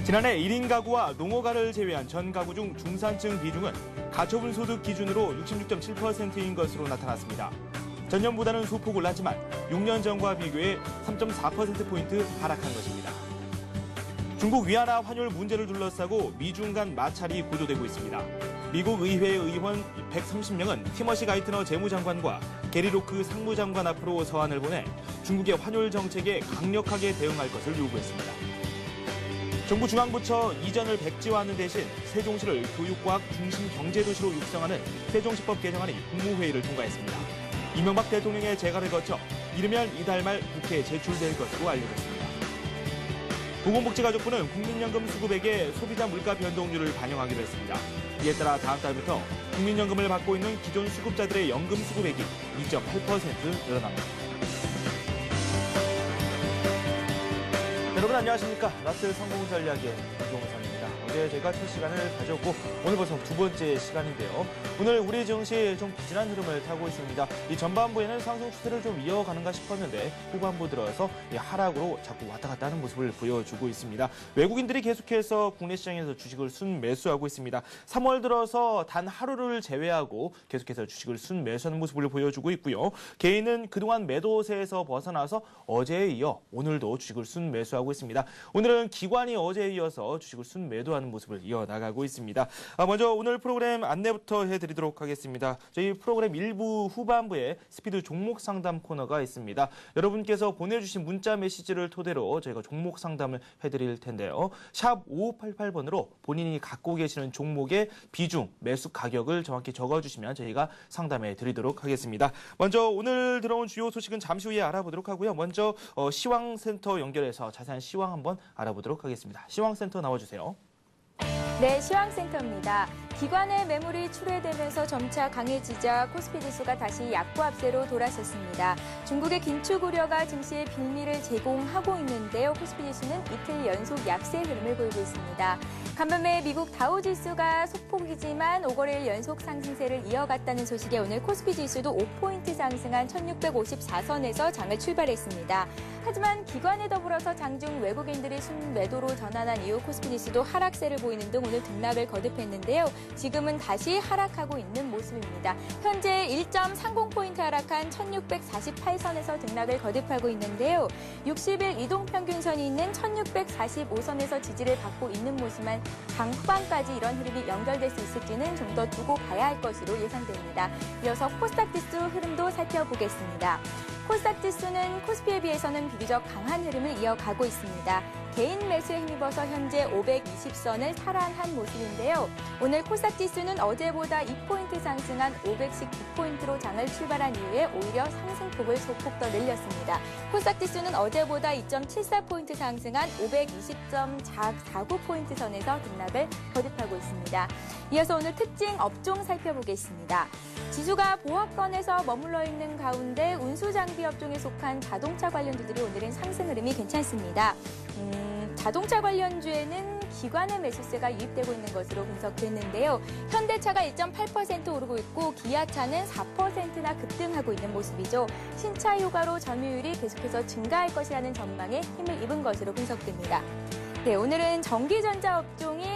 지난해 1인 가구와 농어가를 제외한 전 가구 중 중산층 비중은 가처분 소득 기준으로 66.7%인 것으로 나타났습니다. 전년보다는 소폭 올랐지만 6년 전과 비교해 3.4%포인트 하락한 것입니다. 중국 위안화 환율 문제를 둘러싸고 미중 간 마찰이 고조되고 있습니다. 미국 의회 의원 130명은 티머시 가이트너 재무장관과 게리 로크 상무장관 앞으로 서한을 보내 중국의 환율 정책에 강력하게 대응할 것을 요구했습니다. 정부 중앙부처 이전을 백지화하는 대신 세종시를 교육과학 중심 경제도시로 육성하는 세종시법 개정안이 국무회의를 통과했습니다. 이명박 대통령의 재가를 거쳐 이르면 이달 말 국회에 제출될 것으로 알려졌습니다. 보건복지가족부는 국민연금 수급액에 소비자 물가 변동률을 반영하기로 했습니다. 이에 따라 다음 달부터 국민연금을 받고 있는 기존 수급자들의 연금 수급액이 2.8% 늘어납니다. 여러분 안녕하십니까. 라스 성공 전략의 김종선입니다. 어제 저희가 첫 시간을 가졌고 오늘 벌써 두 번째 시간인데요. 오늘 우리 증시 좀 부진한 흐름을 타고 있습니다. 이 전반부에는 상승 추세를 좀 이어가는가 싶었는데 후반부 들어서 하락으로 자꾸 왔다 갔다 하는 모습을 보여주고 있습니다. 외국인들이 계속해서 국내 시장에서 주식을 순매수하고 있습니다. 3월 들어서 단 하루를 제외하고 계속해서 주식을 순매수하는 모습을 보여주고 있고요. 개인은 그동안 매도세에서 벗어나서 어제에 이어 오늘도 주식을 순매수하고 있습니다. 오늘은 기관이 어제에 이어서 주식을 순매도하는 모습을 이어나가고 있습니다. 먼저 오늘 프로그램 안내부터 해드리도록 하겠습니다. 저희 프로그램 1부 후반부에 스피드 종목 상담 코너가 있습니다. 여러분께서 보내주신 문자 메시지를 토대로 저희가 종목 상담을 해드릴 텐데요. 샵 5588번으로 본인이 갖고 계시는 종목의 비중, 매수 가격을 정확히 적어주시면 저희가 상담해 드리도록 하겠습니다. 먼저 오늘 들어온 주요 소식은 잠시 후에 알아보도록 하고요. 먼저 시황센터 연결해서 자세한 시황 한번 알아보도록 하겠습니다. 시황센터 나와주세요. 네, 시황센터입니다. 기관의 매물이 출회되면서 점차 강해지자 코스피 지수가 다시 약보합세로 돌아섰습니다. 중국의 긴축 우려가 증시에 빌미를 제공하고 있는데요. 코스피 지수는 이틀 연속 약세 흐름을 보이고 있습니다. 반면에 미국 다우 지수가 소폭이지만 5거래일 연속 상승세를 이어갔다는 소식에 오늘 코스피 지수도 5포인트 상승한 1654선에서 장을 출발했습니다. 하지만 기관에 더불어서 장중 외국인들이 순매도로 전환한 이후 코스피 지수도 하락세를 보이는 등 오늘 등락을 거듭했는데요. 지금은 다시 하락하고 있는 모습입니다. 현재 1.30포인트 하락한 1648선에서 등락을 거듭하고 있는데요. 60일 이동평균선이 있는 1645선에서 지지를 받고 있는 모습만 장 후반까지 이런 흐름이 연결될 수 있을지는 좀 더 두고 봐야 할 것으로 예상됩니다. 이어서 코스닥 지수 흐름도 살펴보겠습니다. 코스닥 지수는 코스피에 비해서는 비교적 강한 흐름을 이어가고 있습니다. 개인 매수에 힘입어서 현재 520선을 탈환한 모습인데요. 오늘 코스닥 지수는 어제보다 2포인트 상승한 519포인트로 장을 출발한 이후에 오히려 상승폭을 소폭 더 늘렸습니다. 코스닥 지수는 어제보다 2.74포인트 상승한 520.49포인트 선에서 등락을 거듭하고 있습니다. 이어서 오늘 특징 업종 살펴보겠습니다. 지수가 보합권에서 머물러 있는 가운데 운수장비 업종에 속한 자동차 관련주들이 오늘은 상승 흐름이 괜찮습니다. 자동차 관련주에는 기관의 매수세가 유입되고 있는 것으로 분석됐는데요. 현대차가 1.8% 오르고 있고 기아차는 4%나 급등하고 있는 모습이죠. 신차 휴가로 점유율이 계속해서 증가할 것이라는 전망에 힘을 입은 것으로 분석됩니다. 네, 오늘은 전기전자 업종이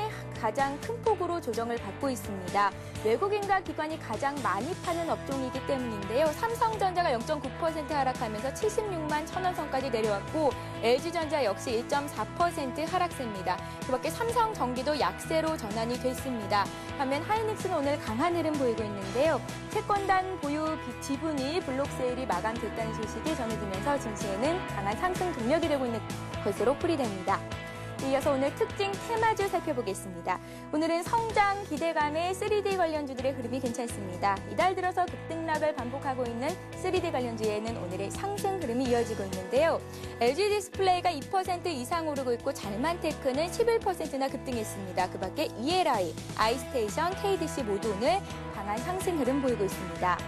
가장 큰 폭으로 조정을 받고 있습니다. 외국인과 기관이 가장 많이 파는 업종이기 때문인데요. 삼성전자가 0.9% 하락하면서 76만 1,000원 선까지 내려왔고 LG전자 역시 1.4% 하락세입니다. 그밖에 삼성전기도 약세로 전환이 됐습니다. 반면 하이닉스는 오늘 강한 흐름 보이고 있는데요. 채권단 보유 지분이 블록세일이 마감됐다는 소식이 전해지면서 증시에는 강한 상승 동력이 되고 있는 것으로 풀이됩니다. 이어서 오늘 특징 테마주 살펴보겠습니다. 오늘은 성장 기대감의 3D 관련주들의 흐름이 괜찮습니다. 이달 들어서 급등락을 반복하고 있는 3D 관련주에는 오늘의 상승 흐름이 이어지고 있는데요. LG 디스플레이가 2% 이상 오르고 있고 잘만테크는 11%나 급등했습니다. 그 밖에 ELI, 아이스테이션, KDC 모두 오늘 강한 상승 흐름 보이고 있습니다.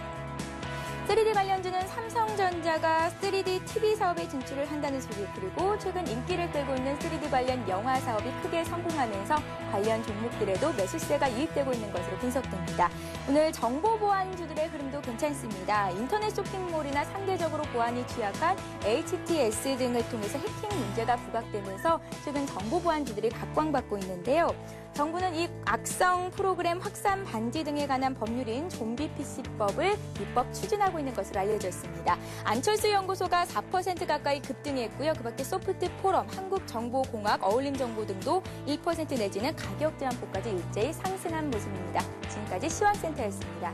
3D 관련주는 삼성전자가 3D TV 사업에 진출을 한다는 소식, 그리고 최근 인기를 끌고 있는 3D 관련 영화 사업이 크게 성공하면서 관련 종목들에도 매수세가 유입되고 있는 것으로 분석됩니다. 오늘 정보보안주들의 흐름도 괜찮습니다. 인터넷 쇼핑몰이나 상대적으로 보안이 취약한 HTS 등을 통해서 해킹 문제가 부각되면서 최근 정보보안주들이 각광받고 있는데요. 정부는 이 악성 프로그램 확산 반지 등에 관한 법률인 좀비 PC법을 입법 추진하고 있는 것으로 알려져 있습니다. 안철수 연구소가 4% 가까이 급등했고요. 그 밖에 소프트 포럼, 한국정보공학, 어울림정보 등도 1% 내지는 가격 제한폭까지 일제히 상승한 모습입니다. 지금까지 시황센터였습니다.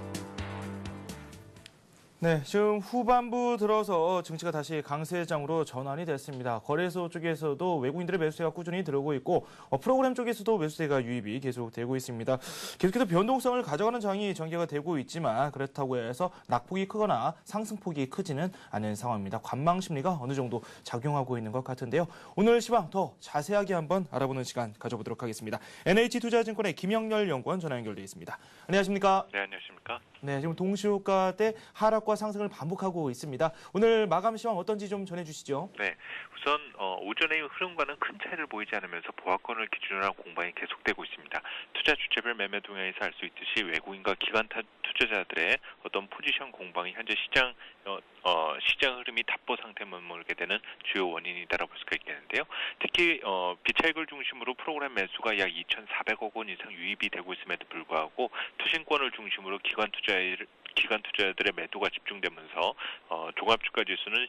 네, 지금 후반부 들어서 증시가 다시 강세장으로 전환이 됐습니다. 거래소 쪽에서도 외국인들의 매수세가 꾸준히 들어오고 있고 프로그램 쪽에서도 매수세가 유입이 계속되고 있습니다. 계속해서 변동성을 가져가는 장이 전개가 되고 있지만 그렇다고 해서 낙폭이 크거나 상승폭이 크지는 않은 상황입니다. 관망 심리가 어느 정도 작용하고 있는 것 같은데요. 오늘 시황 더 자세하게 한번 알아보는 시간 가져보도록 하겠습니다. NH투자증권의 김영렬 연구원 전화 연결돼 있습니다. 안녕하십니까? 네, 안녕하십니까? 네, 지금 동시효과 때 하락과 상승을 반복하고 있습니다. 오늘 마감 시황 어떤지 좀 전해주시죠. 네, 우선 오전의 흐름과는 큰 차이를 보이지 않으면서 보합권을 기준으로 한 공방이 계속되고 있습니다. 투자 주체별 매매 동향에서 알 수 있듯이 외국인과 기관 투자자들의 어떤 포지션 공방이 현재 시장 흐름이 답보 상태에 머물게 되는 주요 원인이다라고 볼 수가 있겠는데요. 특히 비차익을 중심으로 프로그램 매수가 약 2,400억 원 이상 유입이 되고 있음에도 불구하고 투신권을 중심으로 기관 투자자들의 매도가 집중되면서 종합주가 지수는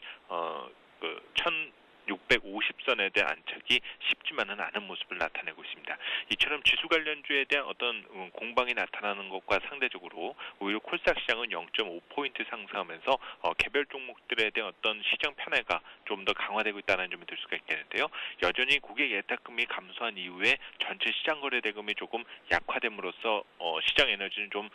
1,650선에 대한 안착이 쉽지만은 않은 모습을 나타내고 있습니다. 이처럼 지수 관련주에 대한 어떤 공방이 나타나는 것과 상대적으로 오히려 코스닥 시장은 0.5포인트 상승하면서 개별 종목들에 대한 어떤 시장 편애가 좀 더 강화되고 있다는 점이 들 수가 있겠는데요. 여전히 고객 예탁금이 감소한 이후에 전체 시장 거래 대금이 조금 약화됨으로써 시장 에너지는 좀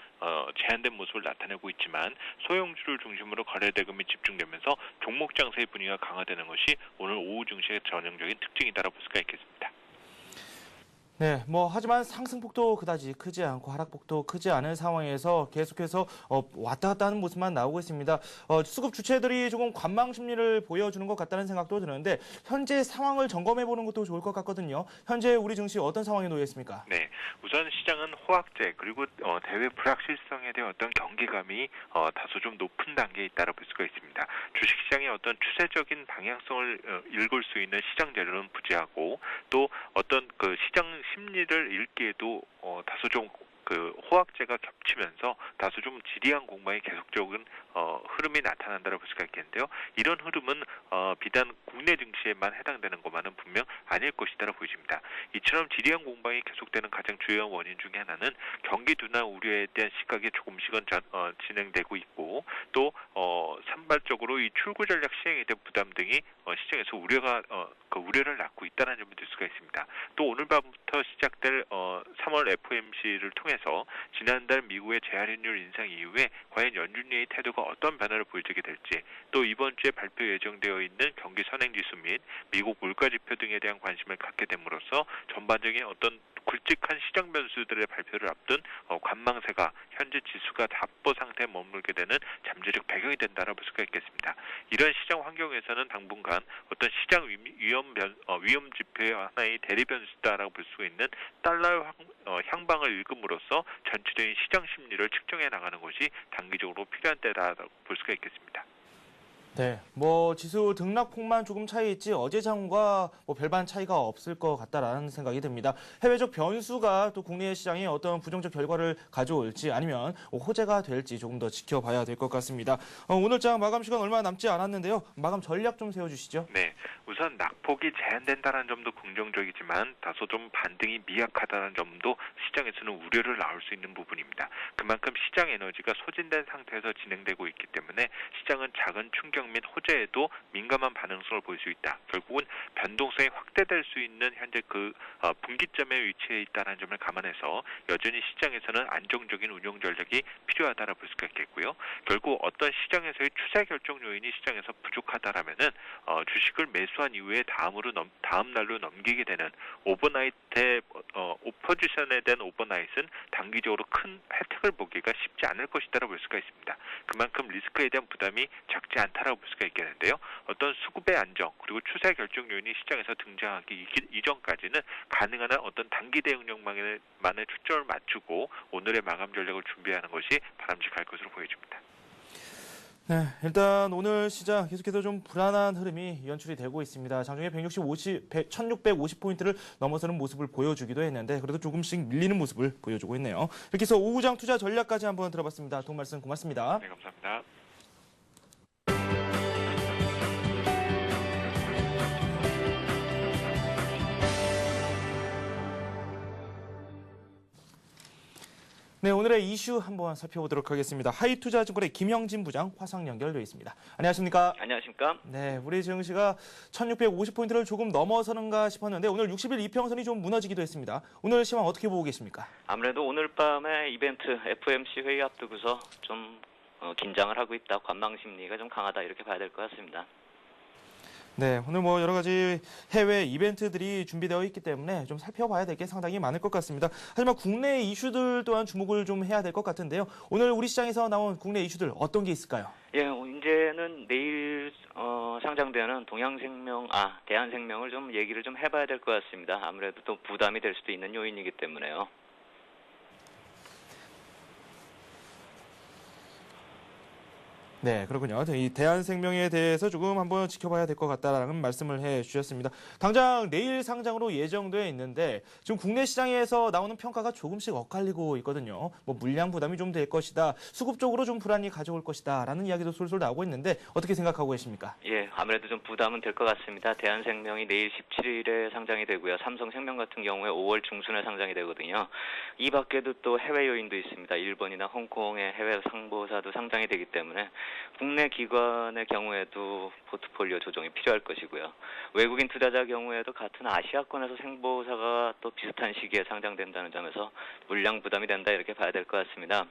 제한된 모습을 나타내고 있지만 소형주를 중심으로 거래 대금이 집중되면서 종목 장세의 분위기가 강화되는 것이 오늘 오후 증시의 전형적인 특징이다라고 볼 수가 있겠습니다. 네, 하지만 상승폭도 그다지 크지 않고 하락폭도 크지 않은 상황에서 계속해서 왔다 갔다 하는 모습만 나오고 있습니다. 수급 주체들이 조금 관망 심리를 보여주는 것 같다는 생각도 드는데 현재 상황을 점검해 보는 것도 좋을 것 같거든요. 현재 우리 증시 어떤 상황에 놓여 있습니까? 네, 우선 시장은 호황제 그리고 대외 불확실성에 대한 어떤 경계감이 다소 좀 높은 단계에 있다라고 볼 수가 있습니다. 주식시장의 어떤 추세적인 방향성을 읽을 수 있는 시장 재료는 부재하고 또 어떤 그 시장 심리를 읽기에도 다소 좀 호황제가 겹치면서 다소 좀 지리한 공방이 계속적인 흐름이 나타난다고 볼 수가 있겠는데요. 이런 흐름은 비단 국내 증시에만 해당되는 것만은 분명 아닐 것이다라고 보여집니다. 이처럼 지리한 공방이 계속되는 가장 주요한 원인 중에 하나는 경기 둔화 우려에 대한 시각이 조금씩은 진행되고 있고 또 산발적으로 이 출구 전략 시행에 대한 부담 등이 시장에서 우려를 낳고 있다는 점을 들 수가 있습니다. 또 오늘 밤부터 시작될 3월 FOMC를 통해서 지난달 미국의 재할인율 인상 이후에 과연 연준리의 태도가 어떤 변화를 보여주게 될지 또 이번 주에 발표 예정되어 있는 경기 선행지수 및 미국 물가지표 등에 대한 관심을 갖게 됨으로써 전반적인 어떤 굵직한 시장 변수들의 발표를 앞둔 관망세가 현재 지수가 답보 상태에 머물게 되는 잠재적 배경이 된다라고 볼 수가 있겠습니다. 이런 시장 환경에서는 당분간 어떤 시장 위험 지표의 하나의 대리 변수다라고 볼 수 있는 달러의 향방을 읽음으로써 전체적인 시장 심리를 측정해 나가는 것이 단기적으로 필요한 때라고 볼 수가 있겠습니다. 네, 지수 등락폭만 조금 차이 있지 어제 장과 별반 차이가 없을 것 같다라는 생각이 듭니다. 해외적 변수가 또 국내 시장에 어떤 부정적 결과를 가져올지 아니면 호재가 될지 조금 더 지켜봐야 될 것 같습니다. 오늘 장 마감 시간 얼마 남지 않았는데요. 마감 전략 좀 세워주시죠. 네, 우선 낙폭이 제한된다는 점도 긍정적이지만 다소 좀 반등이 미약하다는 점도 시장에서는 우려를 낳을 수 있는 부분입니다. 그만큼 시장 에너지가 소진된 상태에서 진행되고 있기 때문에 시장은 작은 충격 시장 및 호재에도 민감한 반응성을 보일 수 있다. 결국은 변동성이 확대될 수 있는 현재 분기점에 위치해 있다는 점을 감안해서 여전히 시장에서는 안정적인 운용 전략이 필요하다라고 볼 수가 있겠고요. 결국 어떤 시장에서의 추세 결정 요인이 시장에서 부족하다라면은 주식을 매수한 이후에 다음 날로 넘기게 되는 오버나이트의 포지션에 대한 오버나이트는 단기적으로 큰 혜택을 보기가 쉽지 않을 것이다라고 볼 수가 있습니다. 그만큼 리스크에 대한 부담이 적지 않다라고 볼 수가 있겠는데요. 어떤 수급의 안정 그리고 추세 결정 요인이 시장에서 등장하기 이전까지는 가능한 한 어떤 단기 대응력만에 초점을 맞추고 오늘의 마감 전략을 준비하는 것이 바람직할 것으로 보여집니다. 네, 일단 오늘 시장 계속해서 좀 불안한 흐름이 연출이 되고 있습니다. 장중에 1650포인트를 넘어서는 모습을 보여주기도 했는데 그래도 조금씩 밀리는 모습을 보여주고 있네요. 이렇게 해서 오후장 투자 전략까지 한번 들어봤습니다. 도움 말씀 고맙습니다. 네, 감사합니다. 네, 오늘의 이슈 한번 살펴보도록 하겠습니다. 하이투자증권의 김형진 부장 화상 연결되어 있습니다. 안녕하십니까? 안녕하십니까? 네, 우리 증시가 1650포인트를 조금 넘어서는가 싶었는데 오늘 60일 이평선이 좀 무너지기도 했습니다. 오늘 시황 어떻게 보고 계십니까? 아무래도 오늘 밤에 이벤트 FOMC 회의 앞두고서 좀 긴장을 하고 있다. 관망 심리가 좀 강하다 이렇게 봐야 될 것 같습니다. 네, 오늘 뭐 여러 가지 해외 이벤트들이 준비되어 있기 때문에 좀 살펴봐야 될 게 상당히 많을 것 같습니다. 하지만 국내 이슈들 또한 주목을 좀 해야 될 것 같은데요. 오늘 우리 시장에서 나온 국내 이슈들 어떤 게 있을까요? 예, 이제는 내일 상장되는 대한생명을 좀 얘기를 좀 해봐야 될 것 같습니다. 아무래도 또 부담이 될 수도 있는 요인이기 때문에요. 네, 그렇군요. 이 대한생명에 대해서 조금 한번 지켜봐야 될 것 같다라는 말씀을 해주셨습니다. 당장 내일 상장으로 예정되어 있는데 지금 국내 시장에서 나오는 평가가 조금씩 엇갈리고 있거든요. 뭐 물량 부담이 좀 될 것이다, 수급적으로 좀 불안이 가져올 것이다라는 이야기도 솔솔 나오고 있는데 어떻게 생각하고 계십니까? 예, 아무래도 좀 부담은 될 것 같습니다. 대한생명이 내일 17일에 상장이 되고요. 삼성생명 같은 경우에 5월 중순에 상장이 되거든요. 이 밖에도 또 해외 요인도 있습니다. 일본이나 홍콩의 해외 상보사도 상장이 되기 때문에 국내 기관의 경우에도 포트폴리오 조정이 필요할 것이고요. 외국인 투자자 경우에도 같은 아시아권에서 생보사가 또 비슷한 시기에 상장된다는 점에서 물량 부담이 된다 이렇게 봐야 될 것 같습니다.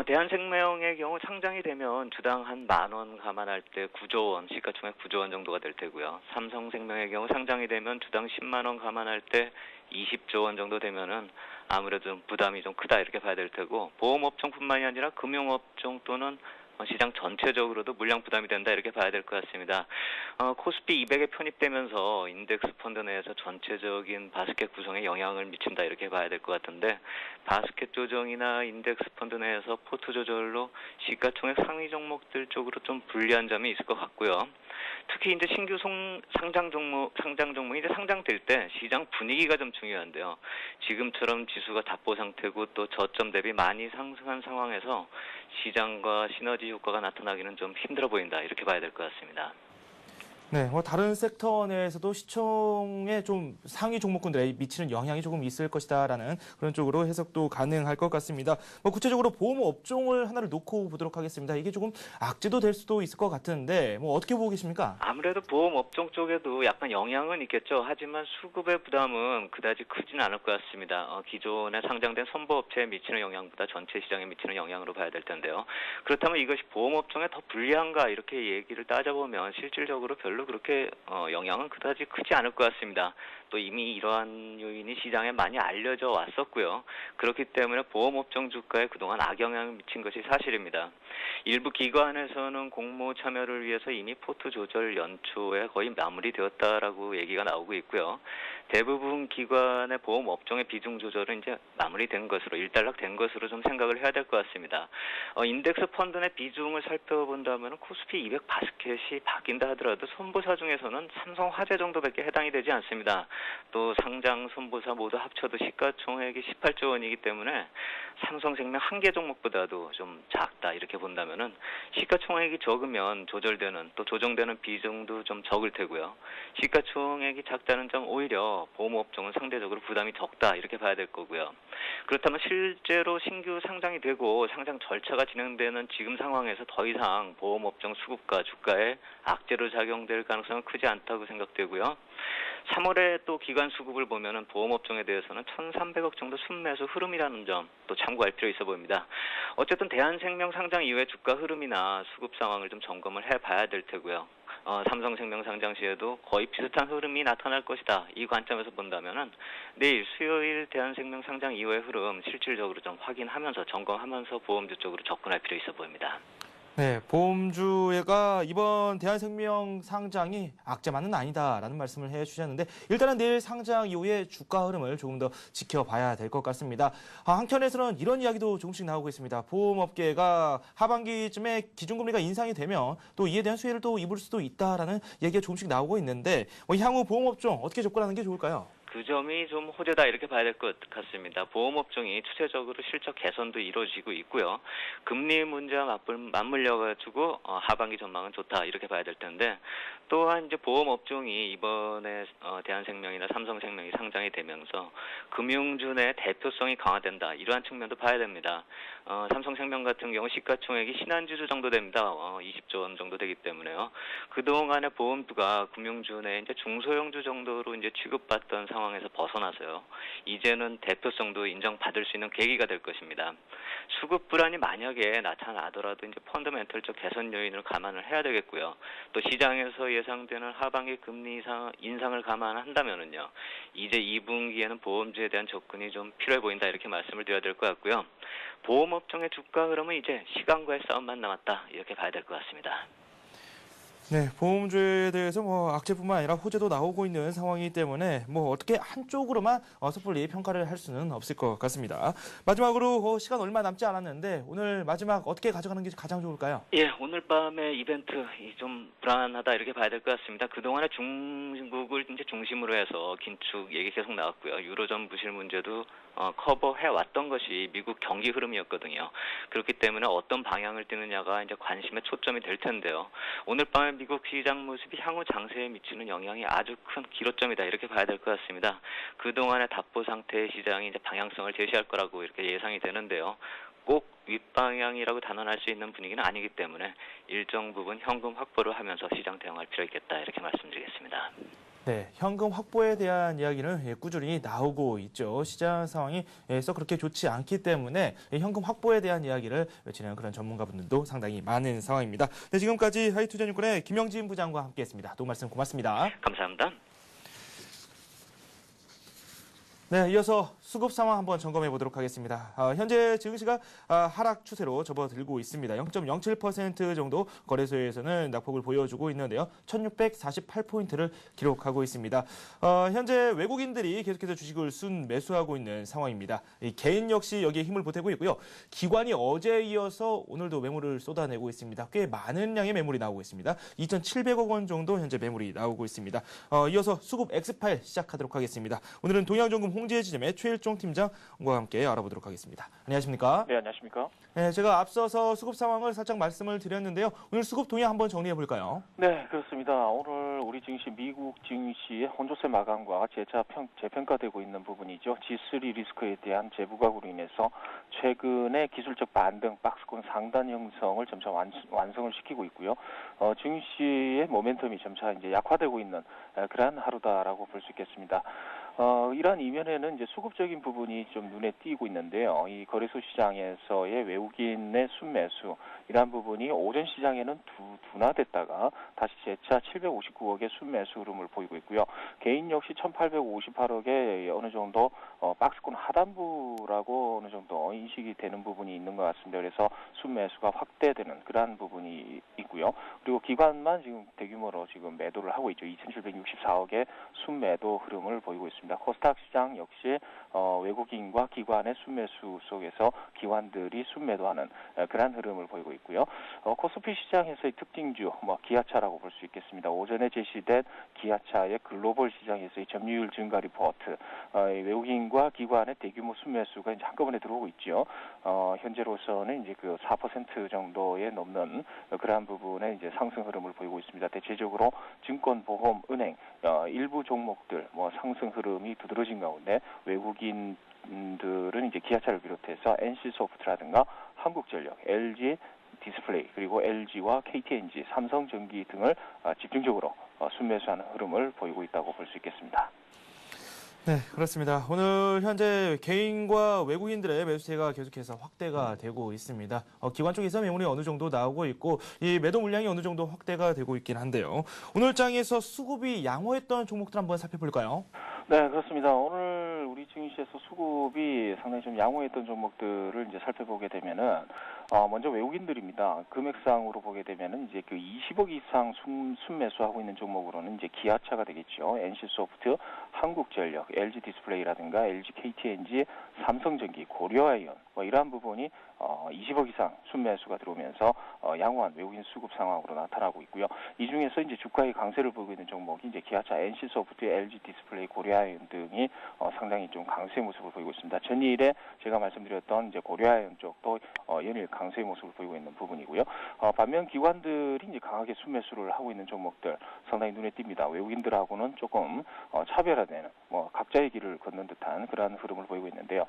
대한생명의 경우 상장이 되면 주당 한 10,000원 감안할 때 9조 원, 시가총액 9조 원 정도가 될 테고요. 삼성생명의 경우 상장이 되면 주당 10만 원 감안할 때 20조 원 정도 되면은 아무래도 좀 부담이 좀 크다 이렇게 봐야 될 테고, 보험업종뿐만이 아니라 금융업종 또는 시장 전체적으로도 물량 부담이 된다 이렇게 봐야 될 것 같습니다. 코스피 200에 편입되면서 인덱스 펀드 내에서 전체적인 바스켓 구성에 영향을 미친다 이렇게 봐야 될 것 같은데, 바스켓 조정이나 인덱스 펀드 내에서 포트 조절로 시가총액 상위 종목들 쪽으로 좀 불리한 점이 있을 것 같고요. 특히 이제 신규 상장 종목이 이제 상장될 때 시장 분위기가 좀 중요한데요. 지금처럼 지수가 답보 상태고 또 저점 대비 많이 상승한 상황에서 시장과 시너지 효과가 나타나기는 좀 힘들어 보인다 이렇게 봐야 될 것 같습니다. 네, 뭐 다른 섹터 내에서도 시총에 좀 상위 종목군들에 미치는 영향이 조금 있을 것이다라는 그런 쪽으로 해석도 가능할 것 같습니다. 뭐 구체적으로 보험 업종을 하나를 놓고 보도록 하겠습니다. 이게 조금 악재도 될 수도 있을 것 같은데 뭐 어떻게 보고 계십니까? 아무래도 보험 업종 쪽에도 약간 영향은 있겠죠. 하지만 수급의 부담은 그다지 크진 않을 것 같습니다. 기존에 상장된 선보업체에 미치는 영향보다 전체 시장에 미치는 영향으로 봐야 될 텐데요. 그렇다면 이것이 보험 업종에 더 불리한가 이렇게 얘기를 따져보면 실질적으로 별로 그렇게 영향은 그다지 크지 않을 것 같습니다. 또 이미 이러한 요인이 시장에 많이 알려져 왔었고요. 그렇기 때문에 보험업종 주가에 그동안 악영향을 미친 것이 사실입니다. 일부 기관에서는 공모 참여를 위해서 이미 포트 조절 연초에 거의 마무리되었다라고 얘기가 나오고 있고요. 대부분 기관의 보험업종의 비중 조절은 이제 마무리된 것으로, 일단락된 것으로 좀 생각을 해야 될 것 같습니다. 인덱스 펀드 내 비중을 살펴본다면 코스피 200 바스켓이 바뀐다 하더라도 선보사 중에서는 삼성화재 정도밖에 해당이 되지 않습니다. 또 상장 손보사 모두 합쳐도 시가총액이 18조 원이기 때문에 삼성생명 한 개 종목보다도 좀 작다 이렇게 본다면은 시가총액이 적으면 조절되는 또 조정되는 비중도 좀 적을 테고요. 시가총액이 작다는 점 오히려 보험업종은 상대적으로 부담이 적다 이렇게 봐야 될 거고요. 그렇다면 실제로 신규 상장이 되고 상장 절차가 진행되는 지금 상황에서 더 이상 보험업종 수급과 주가에 악재로 작용될 가능성은 크지 않다고 생각되고요. 3월에 또 기관 수급을 보면은 보험업종에 대해서는 1,300억 정도 순매수 흐름이라는 점 또 참고할 필요 있어 보입니다. 어쨌든 대한생명 상장 이후의 주가 흐름이나 수급 상황을 좀 점검을 해봐야 될 테고요. 삼성생명 상장 시에도 거의 비슷한 흐름이 나타날 것이다. 이 관점에서 본다면은 내일 수요일 대한생명 상장 이후의 흐름 실질적으로 좀 확인하면서 점검하면서 보험주 쪽으로 접근할 필요 있어 보입니다. 네, 보험주가 이번 대한생명 상장이 악재만은 아니다라는 말씀을 해주셨는데 일단은 내일 상장 이후의 주가 흐름을 조금 더 지켜봐야 될 것 같습니다. 한켠에서는 이런 이야기도 조금씩 나오고 있습니다. 보험업계가 하반기쯤에 기준금리가 인상이 되면 또 이에 대한 수혜를 또 입을 수도 있다라는 얘기가 조금씩 나오고 있는데 향후 보험업종 어떻게 접근하는 게 좋을까요? 그 점이 좀 호재다 이렇게 봐야 될 것 같습니다. 보험업종이 추세적으로 실적 개선도 이루어지고 있고요. 금리 문제와 맞물려가지고 하반기 전망은 좋다 이렇게 봐야 될 텐데 또한 이제 보험업종이 이번에 대한생명이나 삼성생명이 상장이 되면서 금융주 내 대표성이 강화된다 이러한 측면도 봐야 됩니다. 삼성생명 같은 경우 시가총액이 신한지주 정도 됩니다. 20조 원 정도 되기 때문에요. 그동안의 보험주가 금융주 내 이제 중소형주 정도로 이제 취급받던 상황에서 벗어나서요. 이제는 대표성도 인정받을 수 있는 계기가 될 것입니다. 수급 불안이 만약에 나타나더라도 이제 펀더멘털적 개선 요인을 감안을 해야 되겠고요. 또 시장에서 예상되는 하반기 금리 인상을 감안한다면은요. 이제 2분기에는 보험주에 대한 접근이 좀 필요해 보인다 이렇게 말씀을 드려야 될 것 같고요. 보험업종의 주가 흐름은 이제 시간과의 싸움만 남았다 이렇게 봐야 될 것 같습니다. 네, 보험주에 대해서 악재뿐만 아니라 호재도 나오고 있는 상황이기 때문에 어떻게 한쪽으로만 섣불리 평가를 할 수는 없을 것 같습니다. 마지막으로 시간 얼마 남지 않았는데 오늘 마지막 어떻게 가져가는 게 가장 좋을까요? 예, 오늘 밤의 이벤트 좀 불안하다 이렇게 봐야 될 것 같습니다. 그동안에 중국을 이제 중심으로 해서 긴축 얘기 계속 나왔고요. 유로존 부실 문제도 커버해 왔던 것이 미국 경기 흐름이었거든요. 그렇기 때문에 어떤 방향을 띠느냐가 이제 관심의 초점이 될 텐데요. 오늘 밤에 미국 시장 모습이 향후 장세에 미치는 영향이 아주 큰 기로점이다 이렇게 봐야 될 것 같습니다. 그동안의 답보 상태의 시장이 이제 방향성을 제시할 거라고 이렇게 예상이 되는데요. 꼭 윗방향이라고 단언할 수 있는 분위기는 아니기 때문에 일정 부분 현금 확보를 하면서 시장 대응할 필요 있겠다 이렇게 말씀드리겠습니다. 네, 현금 확보에 대한 이야기는 꾸준히 나오고 있죠. 시장 상황이 썩 그렇게 좋지 않기 때문에 현금 확보에 대한 이야기를 외치는 그런 전문가분들도 상당히 많은 상황입니다. 네, 지금까지 하이투자증권의 김영진 부장과 함께했습니다. 도움 말씀 고맙습니다. 감사합니다. 네, 이어서 수급 상황 한번 점검해 보도록 하겠습니다. 현재 증시가 하락 추세로 접어들고 있습니다. 0.07% 정도 거래소에서는 낙폭을 보여주고 있는데요. 1648포인트를 기록하고 있습니다. 현재 외국인들이 계속해서 주식을 순매수하고 있는 상황입니다. 개인 역시 여기에 힘을 보태고 있고요. 기관이 어제에 이어서 오늘도 매물을 쏟아내고 있습니다. 꽤 많은 양의 매물이 나오고 있습니다. 2,700억 원 정도 현재 매물이 나오고 있습니다. 이어서 수급 X파일 시작하도록 하겠습니다. 오늘은 동양정금 홍지혜지점의 최일종 팀장과 함께 알아보도록 하겠습니다. 안녕하십니까? 네, 안녕하십니까? 네, 제가 앞서서 수급 상황을 살짝 말씀을 드렸는데요. 오늘 수급 동향 한번 정리해 볼까요? 네, 그렇습니다. 오늘 우리 증시, 미국 증시의 혼조세 마감과 재평가되고 있는 부분이죠. G3 리스크에 대한 재부각으로 인해서 최근에 기술적 반등, 박스권 상단 형성을 점차 완성을 시키고 있고요. 증시의 모멘텀이 점차 이제 약화되고 있는 그러한 하루다라고 볼 수 있겠습니다. 이러한 이면에는 이제 수급적인 부분이 좀 눈에 띄고 있는데요. 이 거래소 시장에서의 외국인의 순매수 이러한 부분이 오전 시장에는 둔화됐다가 다시 재차 759억의 순매수 흐름을 보이고 있고요. 개인 역시 1,858억의 어느 정도 박스권 하단부라고 어느 정도 인식이 되는 부분이 있는 것 같습니다. 그래서 순매수가 확대되는 그러한 부분이 있고 있고요. 그리고 기관만 지금 대규모로 지금 매도를 하고 있죠. 2,764억의 순매도 흐름을 보이고 있습니다. 코스닥 시장 역시 외국인과 기관의 순매수 속에서 기관들이 순매도하는 그러한 흐름을 보이고 있고요. 코스피 시장에서의 특징주, 기아차라고 볼 수 있겠습니다. 오전에 제시된 기아차의 글로벌 시장에서의 점유율 증가 리포트, 외국인과 기관의 대규모 순매수가 이제 한꺼번에 들어오고 있죠. 현재로서는 이제 그 4% 정도에 넘는 그러한 부분에 이제 상승 흐름을 보이고 있습니다. 대체적으로 증권, 보험, 은행 일부 종목들 상승 흐름이 두드러진 가운데 외국인들은 이제 기아차를 비롯해서 NC소프트라든가 한국전력, LG 디스플레이 그리고 LG와 KTNG, 삼성전기 등을 집중적으로 순매수하는 흐름을 보이고 있다고 볼 수 있겠습니다. 네, 그렇습니다. 오늘 현재 개인과 외국인들의 매수세가 계속해서 확대가 되고 있습니다. 기관 쪽에서 매물이 어느 정도 나오고 있고 이 매도 물량이 어느 정도 확대가 되고 있긴 한데요. 오늘 장에서 수급이 양호했던 종목들 한번 살펴볼까요? 네, 그렇습니다. 오늘 우리 증시에서 수급이 상당히 좀 양호했던 종목들을 이제 살펴보게 되면은 먼저 외국인들입니다. 금액상으로 보게 되면은 이제 그 20억 이상 순매수하고 있는 종목으로는 이제 기아차가 되겠죠. NC소프트, 한국전력, LG 디스플레이라든가 LG KTNG, 삼성전기, 고려아이온 이러한 부분이 20억 이상 순매수가 들어오면서 양호한 외국인 수급 상황으로 나타나고 있고요. 이 중에서 이제 주가의 강세를 보이고 있는 종목이 이제 기아차, NC소프트, LG 디스플레이, 고려아이온 등이 상당히 좀 강세 모습을 보이고 있습니다. 전일에 제가 말씀드렸던 이제 고려아이온 쪽도 연일 강세의 모습을 보이고 있는 부분이고요. 반면 기관들이 이제 강하게 순매수를 하고 있는 종목들 상당히 눈에 띕니다. 외국인들하고는 조금 차별화되는 각자의 길을 걷는 듯한 그러한 흐름을 보이고 있는데요.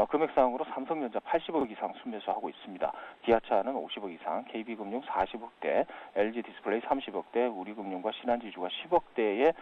금액상으로 삼성전자 80억 이상 순매수하고 있습니다. 기아차는 50억 이상, KB금융 40억대, LG 디스플레이 30억대, 우리금융과 신한지주가 10억대에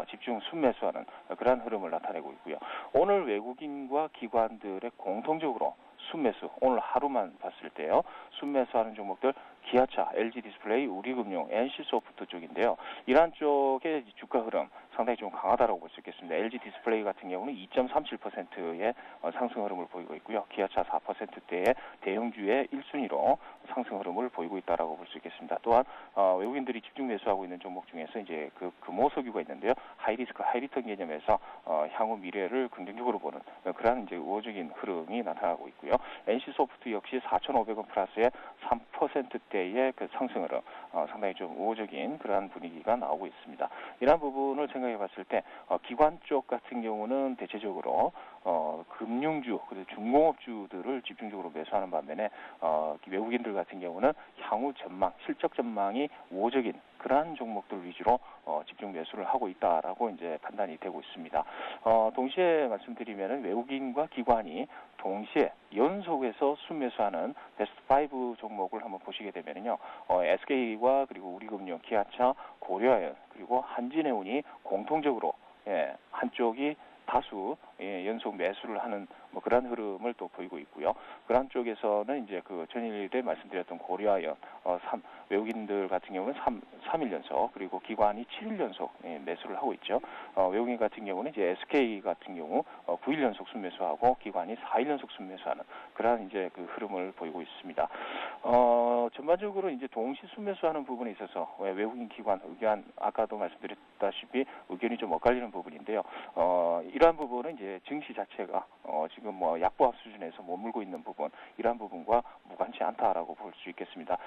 집중 순매수하는 그러한 흐름을 나타내고 있고요. 오늘 외국인과 기관들의 공통적으로 순매수, 오늘 하루만 봤을 때요. 순매수하는 종목들 기아차, LG 디스플레이, 우리금융, NC소프트 쪽인데요. 이러한 쪽의 주가 흐름 상당히 좀 강하다고 볼 수 있겠습니다. LG 디스플레이 같은 경우는 2.37%의 상승 흐름을 보이고 있고요. 기아차 4%대의 대형주의 1순위로 상승 흐름을 보이고 있다라고 볼 수 있겠습니다. 또한 외국인들이 집중 매수하고 있는 종목 중에서 이제 그 금호석유가 있는데요. 하이리스크, 하이리턴 개념에서 향후 미래를 긍정적으로 보는 그러한 이제 우호적인 흐름이 나타나고 있고요. NC소프트 역시 4,500원 플러스의 3%대의 그 상승 흐름 상당히 좀 우호적인 그러한 분위기가 나오고 있습니다. 이러한 부분을 생각해 봤을 때 기관 쪽 같은 경우는 대체적으로 금융주, 그리고 중공업주들을 집중적으로 매수하는 반면에 외국인들 같은 경우는 향후 전망, 실적 전망이 우호적인 그러한 종목들 위주로 집중 매수를 하고 있다라고 이제 판단이 되고 있습니다. 동시에 말씀드리면은 외국인과 기관이 동시에 연속해서 순매수하는 베스트 5 종목을 한번 보시게 되면요, SK와 그리고 우리금융, 기아차, 고려아연 그리고 한진해운이 공통적으로 한쪽이 다수 연속 매수를 하는 그런 흐름을 또 보이고 있고요. 그런 쪽에서는 이제 그 전일에 말씀드렸던 고려아연 외국인들 같은 경우는 3일 연속 그리고 기관이 7일 연속 매수를 하고 있죠. 외국인 같은 경우는 이제 SK 같은 경우 9일 연속 순매수하고 기관이 4일 연속 순매수하는 그러한 이제 그 흐름을 보이고 있습니다. 전반적으로 이제 동시 순매수하는 부분에 있어서 외국인 기관 의견 아까도 말씀드렸다시피 의견이 좀 엇갈리는 부분인데요. 이러한 부분은 이제 증시 자체가 지금 약보합 수준에서 머물고 있는 부분, 이러한 부분과 무관치 않다라고 볼 수 있겠습니다.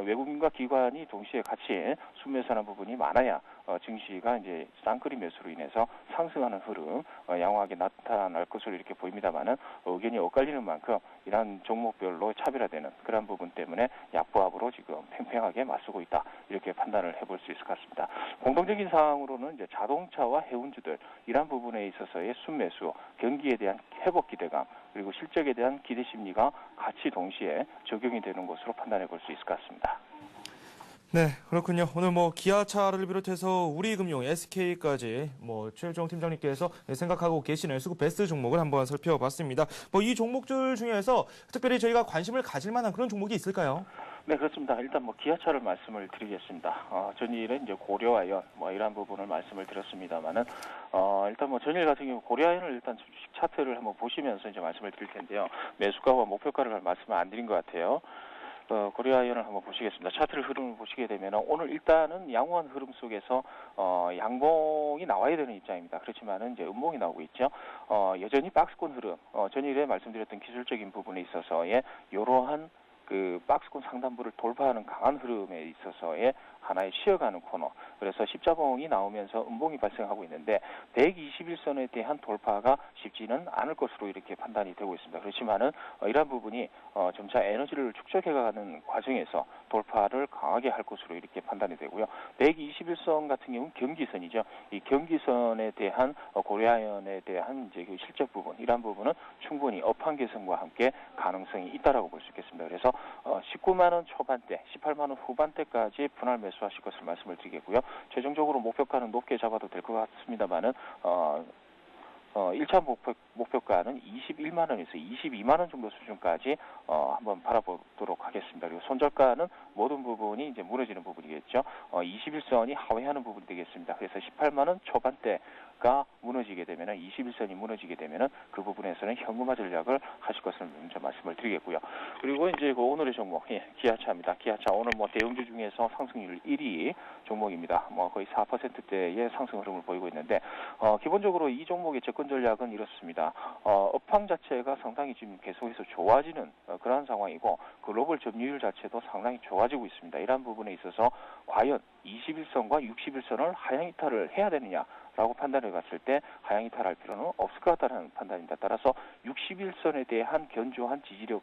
외국인과 기관이 동시에 같이 순매수하는 부분이 많아야 증시가 이제 쌍끌이 매수로 인해서 상승하는 흐름 양호하게 나타날 것으로 이렇게 보입니다만은 의견이 엇갈리는 만큼 이러한 종목별로 차별화되는 그런 부분 때문에 약보합으로 지금 팽팽하게 맞서고 있다 이렇게 판단을 해볼 수 있을 것 같습니다. 공통적인 사항으로는 이제 자동차와 해운주들 이러한 부분에 있어서의 순매수, 경기에 대한 회복 기대감 그리고 실적에 대한 기대 심리가 같이 동시에 적용이 되는 것으로 판단해 볼 수 있을 것 같습니다. 네, 그렇군요. 오늘 기아차를 비롯해서 우리금융, SK까지 최일정 팀장님께서 생각하고 계시는 수급 베스트 종목을 한번 살펴봤습니다. 이 종목들 중에서 특별히 저희가 관심을 가질 만한 그런 종목이 있을까요? 네, 그렇습니다. 일단 기아차를 말씀을 드리겠습니다. 전일에 이제 고려아연 이러한 부분을 말씀을 드렸습니다만은 일단 전일 같은 경우 고려아연을 일단 주식 차트를 한번 보시면서 이제 말씀을 드릴 텐데요. 매수가와 목표가를 말씀을 안 드린 것 같아요. 고려아연을 한번 보시겠습니다. 차트를 흐름을 보시게 되면 오늘 일단은 양호한 흐름 속에서 양봉이 나와야 되는 입장입니다. 그렇지만은 이제 음봉이 나오고 있죠. 여전히 박스권 흐름, 전일에 말씀드렸던 기술적인 부분에 있어서의 이러한 그 박스권 상단부를 돌파하는 강한 흐름에 있어서의 하나의 쉬어가는 코너. 그래서 십자봉이 나오면서 음봉이 발생하고 있는데 121선에 대한 돌파가 쉽지는 않을 것으로 이렇게 판단이 되고 있습니다. 그렇지만은 이러한 부분이 점차 에너지를 축적해가는 과정에서 돌파를 강하게 할 것으로 이렇게 판단이 되고요. 121선 같은 경우는 경기선이죠. 이 경기선에 대한 고려아연에 대한 이제 그 실적 부분, 이러한 부분은 충분히 업황 개선과 함께 가능성이 있다라고 볼 수 있겠습니다. 그래서 19만 원 초반대, 18만 원 후반대까지 분할 매수하실 것을 말씀을 드리겠고요. 최종적으로 목표가는 높게 잡아도 될 것 같습니다만은 1차 목표가는 21만 원에서 22만 원 정도 수준까지 한번 바라보도록 하겠습니다. 그리고 손절가는 모든 부분이 이제 무너지는 부분이겠죠. 21선이 하회하는 부분이 되겠습니다. 그래서 18만 원 초반대가 무너지게 되면은 21선이 무너지게 되면은 그 부분에서는 현금화 전략을 하실 것을 먼저 말씀을 드리겠고요. 그리고 이제 그 오늘의 종목, 기아차입니다. 기아차 오늘 뭐 대형주 중에서 상승률 1위 종목입니다. 뭐 거의 4%대의 상승 흐름을 보이고 있는데 기본적으로 이 종목의 접근 전략은 이렇습니다. 업황 자체가 상당히 지금 계속해서 좋아지는 그러한 상황이고 글로벌 점유율 자체도 상당히 좋아지고 있습니다. 이러한 부분에 있어서 과연 21선과 61선을 하향 이탈을 해야 되느냐라고 판단해 봤을 때 하향 이탈할 필요는 없을 것 같다는 판단입니다. 따라서 61선에 대한 견조한 지지력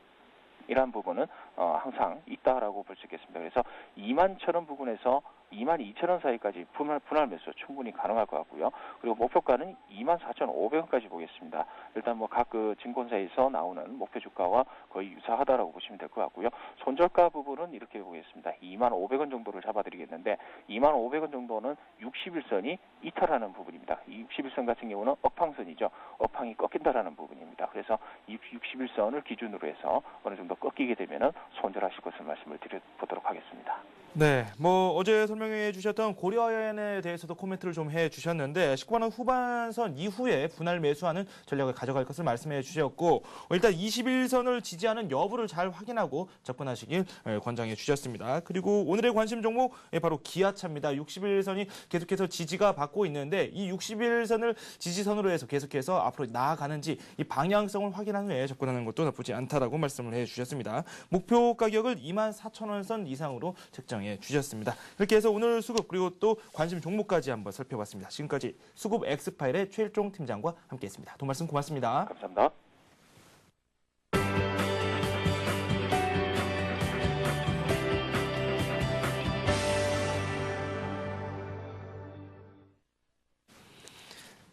이러한 부분은 항상 있다라고 볼 수 있겠습니다. 그래서 2만 1,000원 부분에서 2만 2천원 사이까지 분할 매수 충분히 가능할 것 같고요. 그리고 목표가는 24,500원까지 보겠습니다. 일단 뭐 각 그 증권사에서 나오는 목표 주가와 거의 유사하다라고 보시면 될 것 같고요. 손절가 부분은 이렇게 보겠습니다. 25,500원 정도를 잡아드리겠는데 25,500원 정도는 61선이 이탈하는 부분입니다. 이 61선 같은 경우는 업황선이죠. 업황이 꺾인다라는 부분입니다. 그래서 이 61선을 기준으로 해서 어느 정도 꺾이게 되면은 손절하실 것을 말씀을 드려보도록 하겠습니다. 네, 뭐 어제 설명해 주셨던 고려아연에 대해서도 코멘트를 좀 해주셨는데 19만 원 후반선 이후에 분할 매수하는 전략을 가져갈 것을 말씀해 주셨고 일단 21선을 지지하는 여부를 잘 확인하고 접근하시길 권장해 주셨습니다. 그리고 오늘의 관심 종목 바로 기아차입니다. 61선이 계속해서 지지가 받고 있는데 이 61선을 지지선으로 해서 계속해서 앞으로 나아가는지 이 방향성을 확인한 후에 접근하는 것도 나쁘지 않다라고 말씀을 해 주셨습니다. 목표 가격을 24,000원 선 이상으로 책정해 주셨습니다. 이렇게 해서 오늘 수급 그리고 또 관심 종목까지 한번 살펴봤습니다. 지금까지 수급 엑스파일의 최일종 팀장과 함께했습니다. 도 말씀 고맙습니다. 감사합니다.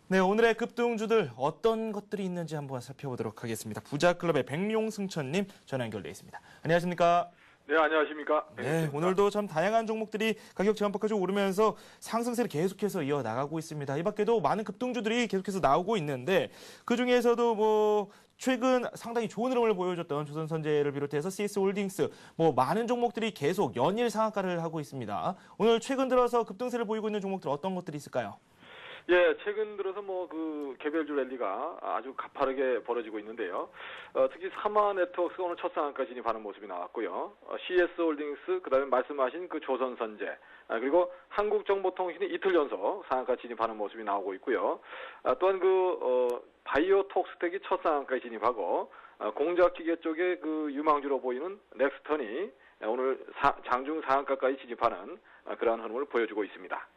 네, 오늘의 급등주들 어떤 것들이 있는지 한번 살펴보도록 하겠습니다. 부자클럽의 백룡승천님 전화 연결돼 있습니다. 안녕하십니까? 네, 안녕하십니까. 네, 오늘도 참 다양한 종목들이 가격 제한폭까지 오르면서 상승세를 계속해서 이어나가고 있습니다. 이 밖에도 많은 급등주들이 계속해서 나오고 있는데 그중에서도 뭐 최근 상당히 좋은 흐름을 보여줬던 조선선제를 비롯해서 CS홀딩스 뭐 많은 종목들이 계속 연일 상한가를 하고 있습니다. 오늘 최근 들어서 급등세를 보이고 있는 종목들 어떤 것들이 있을까요? 예, 최근 들어서 뭐 그 개별주 랠리가 아주 가파르게 벌어지고 있는데요. 특히 사마 네트워크가 오늘 첫 상한가 진입하는 모습이 나왔고요. CS홀딩스, 그다음에 말씀하신 그 조선선제, 그리고 한국정보통신이 이틀 연속 상한가 진입하는 모습이 나오고 있고요. 또한 바이오톡스텍이 첫 상한가에 진입하고 공작기계 쪽에 그 유망주로 보이는 넥스턴이 오늘 장중 상한가까지 진입하는 그러한 흐름을 보여주고 있습니다.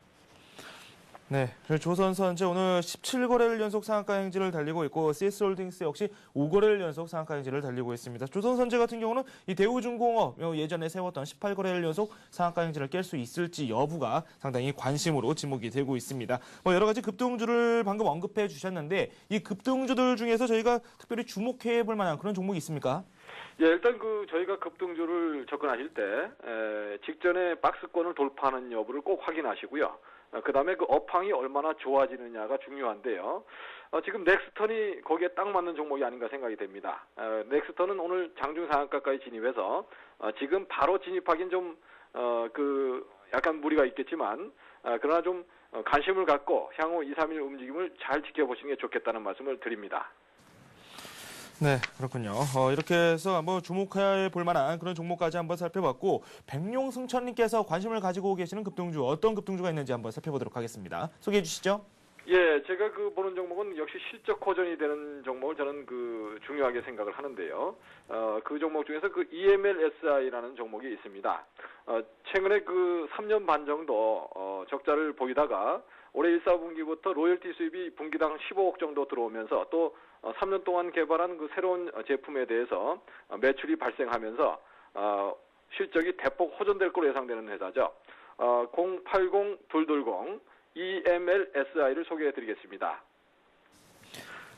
네, 조선선제 오늘 17거래일 연속 상한가 행진을 달리고 있고 CS홀딩스 역시 5거래일 연속 상한가 행진을 달리고 있습니다. 조선선제 같은 경우는 이 대우중공업 예전에 세웠던 18거래일 연속 상한가 행진을 깰 수 있을지 여부가 상당히 관심으로 지목이 되고 있습니다. 뭐 여러 가지 급등주를 방금 언급해 주셨는데 이 급등주들 중에서 저희가 특별히 주목해 볼 만한 그런 종목이 있습니까? 예, 일단 저희가 급등주를 접근하실 때 직전에 박스권을 돌파하는 여부를 꼭 확인하시고요. 그 다음에 그 업황이 얼마나 좋아지느냐가 중요한데요. 지금 넥스턴이 거기에 딱 맞는 종목이 아닌가 생각이 됩니다. 넥스턴은 오늘 장중 상한가까지 진입해서 지금 바로 진입하긴 좀 약간 무리가 있겠지만 그러나 좀 관심을 갖고 향후 2, 3일 움직임을 잘 지켜보시는 게 좋겠다는 말씀을 드립니다. 네, 그렇군요. 이렇게 해서 한번 주목해 볼 만한 그런 종목까지 한번 살펴봤고, 백룡승천님께서 관심을 가지고 계시는 급등주, 어떤 급등주가 있는지 한번 살펴보도록 하겠습니다. 소개해 주시죠. 예, 제가 보는 종목은 역시 실적 호전이 되는 종목을 저는 중요하게 생각을 하는데요. 그 종목 중에서 EMLSI라는 종목이 있습니다. 최근에 3년 반 정도 적자를 보이다가 올해 1, 4분기부터 로열티 수입이 분기당 15억 정도 들어오면서 또 3년 동안 개발한 새로운 제품에 대해서 매출이 발생하면서 실적이 대폭 호전될 것으로 예상되는 회사죠. 080-220 EMLSI를 소개해드리겠습니다.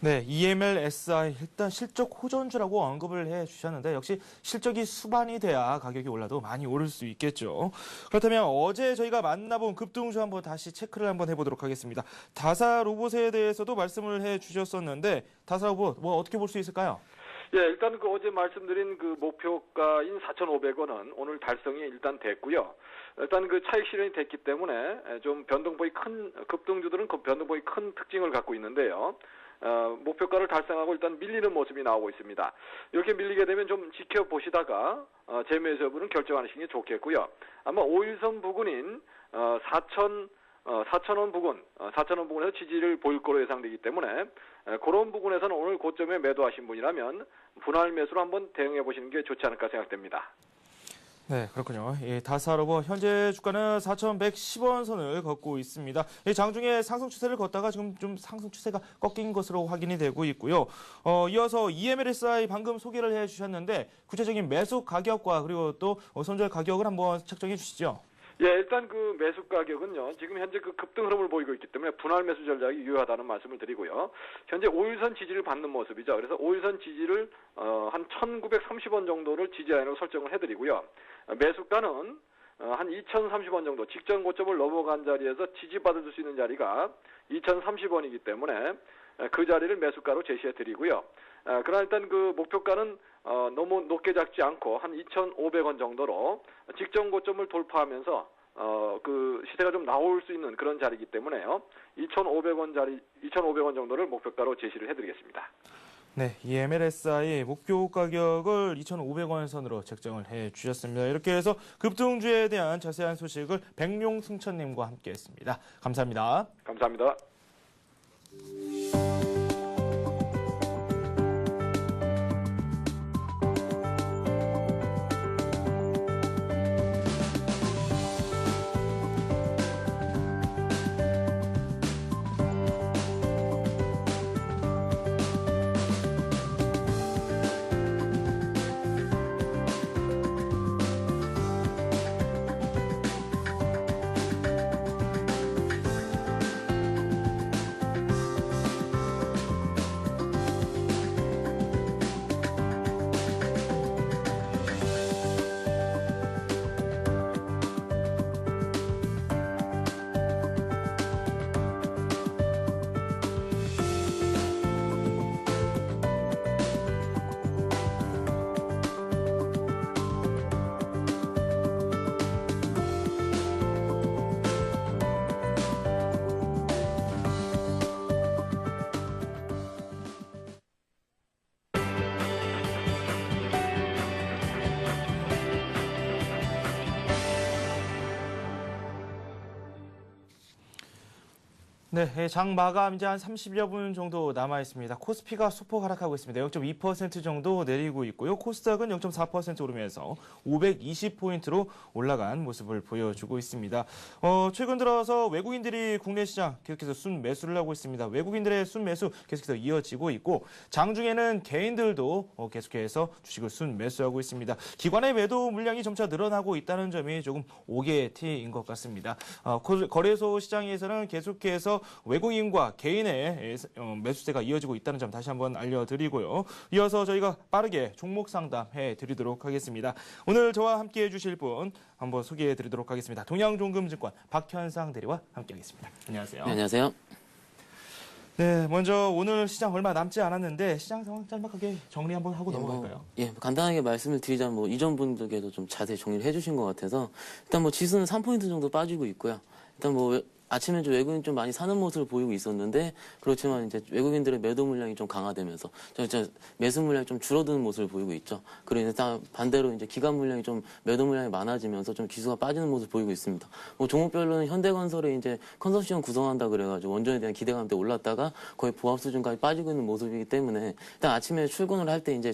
네, EMLSI 일단 실적 호전주라고 언급을 해주셨는데 역시 실적이 수반이 돼야 가격이 올라도 많이 오를 수 있겠죠. 그렇다면 어제 저희가 만나본 급등주 한번 다시 체크를 한번 해보도록 하겠습니다. 다사 로봇에 대해서도 말씀을 해주셨었는데 다사 로봇 어떻게 볼 수 있을까요? 예, 일단 어제 말씀드린 목표가인 4,500원은 오늘 달성이 일단 됐고요. 일단 차익 실현이 됐기 때문에 좀 변동폭이 큰 급등주들은 변동폭이 큰 특징을 갖고 있는데요. 목표가를 달성하고 일단 밀리는 모습이 나오고 있습니다. 이렇게 밀리게 되면 좀 지켜보시다가 재매수 여부는 결정하시는 게 좋겠고요. 아마 5일선 부근인 4,000원 부근, 4,000원 부근에서 지지를 보일 거로 예상되기 때문에 그런 부분에서는 오늘 고점에 매도하신 분이라면 분할 매수로 한번 대응해 보시는 게 좋지 않을까 생각됩니다. 네, 그렇군요. 다사로봇 현재 주가는 4,110원 선을 걷고 있습니다. 장중에 상승 추세를 걷다가 지금 좀 상승 추세가 꺾인 것으로 확인이 되고 있고요. 이어서 EMLSI 방금 소개를 해주셨는데 구체적인 매수 가격과 그리고 또 손절 가격을 한번 책정해 주시죠. 예, 일단 매수 가격은요, 지금 현재 급등 흐름을 보이고 있기 때문에 분할 매수 전략이 유효하다는 말씀을 드리고요. 현재 5일선 지지를 받는 모습이죠. 그래서 5일선 지지를 한 1,930원 정도를 지지라인으로 설정을 해드리고요. 매수가는 한 2,030원 정도, 직전 고점을 넘어간 자리에서 지지받을 수 있는 자리가 2,030원이기 때문에 그 자리를 매수가로 제시해드리고요. 그러나 일단 목표가는 너무 높게 잡지 않고 한 2,500원 정도로 직전 고점을 돌파하면서 시세가 좀 나올 수 있는 그런 자리이기 때문에요. 2,500원 정도를 목표가로 제시를 해드리겠습니다. 네, EMLSI 목표 가격을 2,500원 선으로 책정을 해주셨습니다. 이렇게 해서 급등주에 대한 자세한 소식을 백룡승천님과 함께했습니다. 감사합니다. 감사합니다. 네, 장 마감 이제 한 30여 분 정도 남아 있습니다. 코스피가 소폭 하락하고 있습니다. 0.2% 정도 내리고 있고요. 코스닥은 0.4% 오르면서 520포인트로 올라간 모습을 보여주고 있습니다. 최근 들어서 외국인들이 국내 시장 계속해서 순매수를 하고 있습니다. 외국인들의 순매수 계속해서 이어지고 있고 장중에는 개인들도 계속해서 주식을 순매수하고 있습니다. 기관의 매도 물량이 점차 늘어나고 있다는 점이 조금 오개티인 것 같습니다. 거래소 시장에서는 계속해서 외국인과 개인의 매수세가 이어지고 있다는 점 다시 한번 알려드리고요. 이어서 저희가 빠르게 종목 상담해 드리도록 하겠습니다. 오늘 저와 함께 해주실 분 한번 소개해 드리도록 하겠습니다. 동양종금증권 박현상 대리와 함께하겠습니다. 안녕하세요. 네, 안녕하세요. 네, 먼저 오늘 시장 얼마 남지 않았는데 시장 상황 짤막하게 정리 한번 하고 넘어갈까요? 간단하게 말씀을 드리자면 이전 분들께도 좀 자세히 정리를 해주신 것 같아서 일단 지수는 3포인트 정도 빠지고 있고요. 일단 아침에 좀 외국인 좀 많이 사는 모습을 보이고 있었는데 그렇지만 이제 외국인들의 매도 물량이 좀 강화되면서 매수 물량이 좀 줄어드는 모습을 보이고 있죠. 그리고 일단 반대로 이제 기관 물량이 좀 매도 물량이 많아지면서 좀 지수가 빠지는 모습을 보이고 있습니다. 뭐 종목별로는 현대건설이 이제 컨소시엄 구성한다 그래가지고 원전에 대한 기대감 때 올랐다가 거의 보합 수준까지 빠지고 있는 모습이기 때문에 일단 아침에 출근을 할 때 이제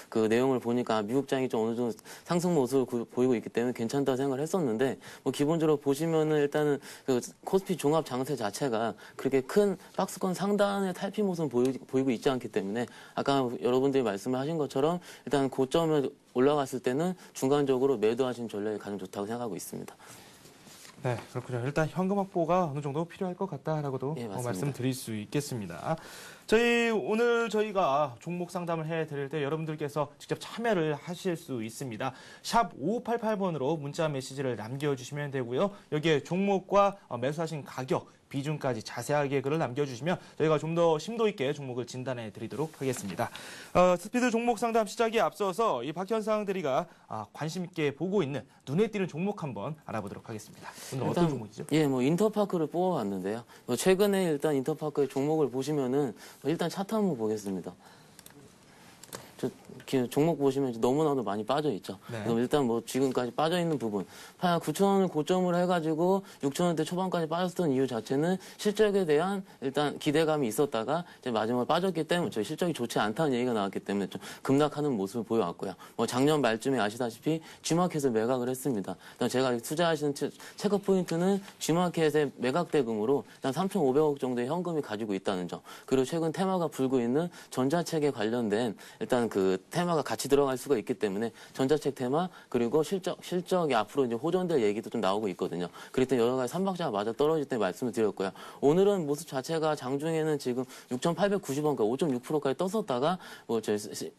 그 내용을 보니까 미국장이 좀 어느 정도 상승 모습을 보이고 있기 때문에 괜찮다 생각을 했었는데 뭐 기본적으로 보시면은 일단은 그 코스피 종합 장세 자체가 그렇게 큰 박스권 상단의 탈피 모습을 보이고 있지 않기 때문에 아까 여러분들이 말씀을 하신 것처럼 일단 고점에 올라갔을 때는 중간적으로 매도하신 전략이 가장 좋다고 생각하고 있습니다. 네, 그렇군요. 일단 현금 확보가 어느 정도 필요할 것 같다라고도 예, 맞습니다. 말씀드릴 수 있겠습니다. 오늘 저희가 종목 상담을 해드릴 때 여러분들께서 직접 참여를 하실 수 있습니다. 샵 5588번으로 문자 메시지를 남겨주시면 되고요. 여기에 종목과 매수하신 가격, 비중까지 자세하게 글을 남겨주시면 저희가 좀 더 심도 있게 종목을 진단해 드리도록 하겠습니다. 스피드 종목 상담 시작에 앞서서 이 박현상 대리가 관심 있게 보고 있는 눈에 띄는 종목 한번 알아보도록 하겠습니다. 오늘 어떤 종목이죠? 예, 뭐 인터파크를 뽑아왔는데요. 최근에 일단 인터파크의 종목을 보시면은 일단 차트 한번 보겠습니다. 종목 보시면 너무나도 많이 빠져 있죠. 네. 그럼 일단 뭐 지금까지 빠져 있는 부분, 9,000원을 고점을 해가지고 6,000원대 초반까지 빠졌던 이유 자체는 실적에 대한 일단 기대감이 있었다가 이제 마지막에 빠졌기 때문에 저희 실적이 좋지 않다는 얘기가 나왔기 때문에 좀 급락하는 모습을 보여왔고요. 뭐 작년 말쯤에 아시다시피 G마켓을 매각을 했습니다. 일단 제가 투자하시는 체크 포인트는 G마켓의 매각 대금으로 일단 3,500억 정도의 현금이 가지고 있다는 점. 그리고 최근 테마가 불고 있는 전자책에 관련된 일단 그 테마가 같이 들어갈 수가 있기 때문에 전자책 테마 그리고 실적이 앞으로 이제 호전될 얘기도 좀 나오고 있거든요. 그럴 때 여러 가지 삼박자가 맞아 떨어질 때 말씀을 드렸고요. 오늘은 모습 자체가 장중에는 지금 6,890원까지 5.6%까지 떴었다가 뭐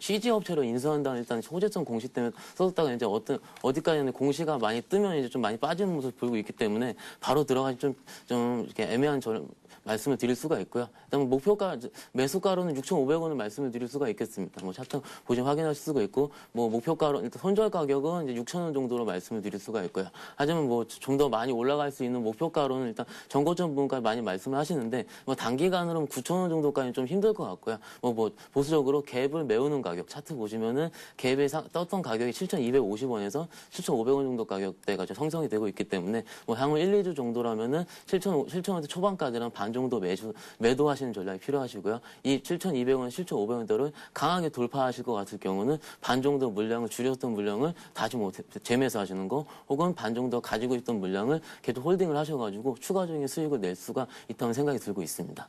CG 업체로 인수한다는 일단 호재성 공시 때문에 썼다가 이제 어디까지는 공시가 많이 뜨면 이제 좀 많이 빠지는 모습을 보이고 있기 때문에 바로 들어가기 좀 이렇게 애매한 말씀을 드릴 수가 있고요. 일단 목표가 매수가로는 6,500원을 말씀을 드릴 수가 있겠습니다. 뭐 차트 보시면 확인하실 수가 있고 뭐 목표가로 일단 손절 가격은 이제 6,000원 정도로 말씀을 드릴 수가 있고요. 하지만 뭐 좀 더 많이 올라갈 수 있는 목표가로는 일단 전고점 부분까지 많이 말씀을 하시는데 뭐 단기간으로는 9,000원 정도까지는 좀 힘들 것 같고요. 뭐 보수적으로 갭을 메우는 가격 차트 보시면은 갭에 떴던 가격이 7,250원에서 7,500원 정도 가격대가 형성이 되고 있기 때문에 뭐 향후 1, 2주 정도라면은 7,000원대 초반까지는 반 정도 매도하시는 전략이 필요하시고요. 이 7,200원, 7,500원대를 강하게 돌파하실 것 같을 경우는 반 정도 물량을 줄였던 물량을 다시 뭐 재매수하시는 거 혹은 반 정도 가지고 있던 물량을 계속 홀딩을 하셔가지고 추가적인 수익을 낼 수가 있다는 생각이 들고 있습니다.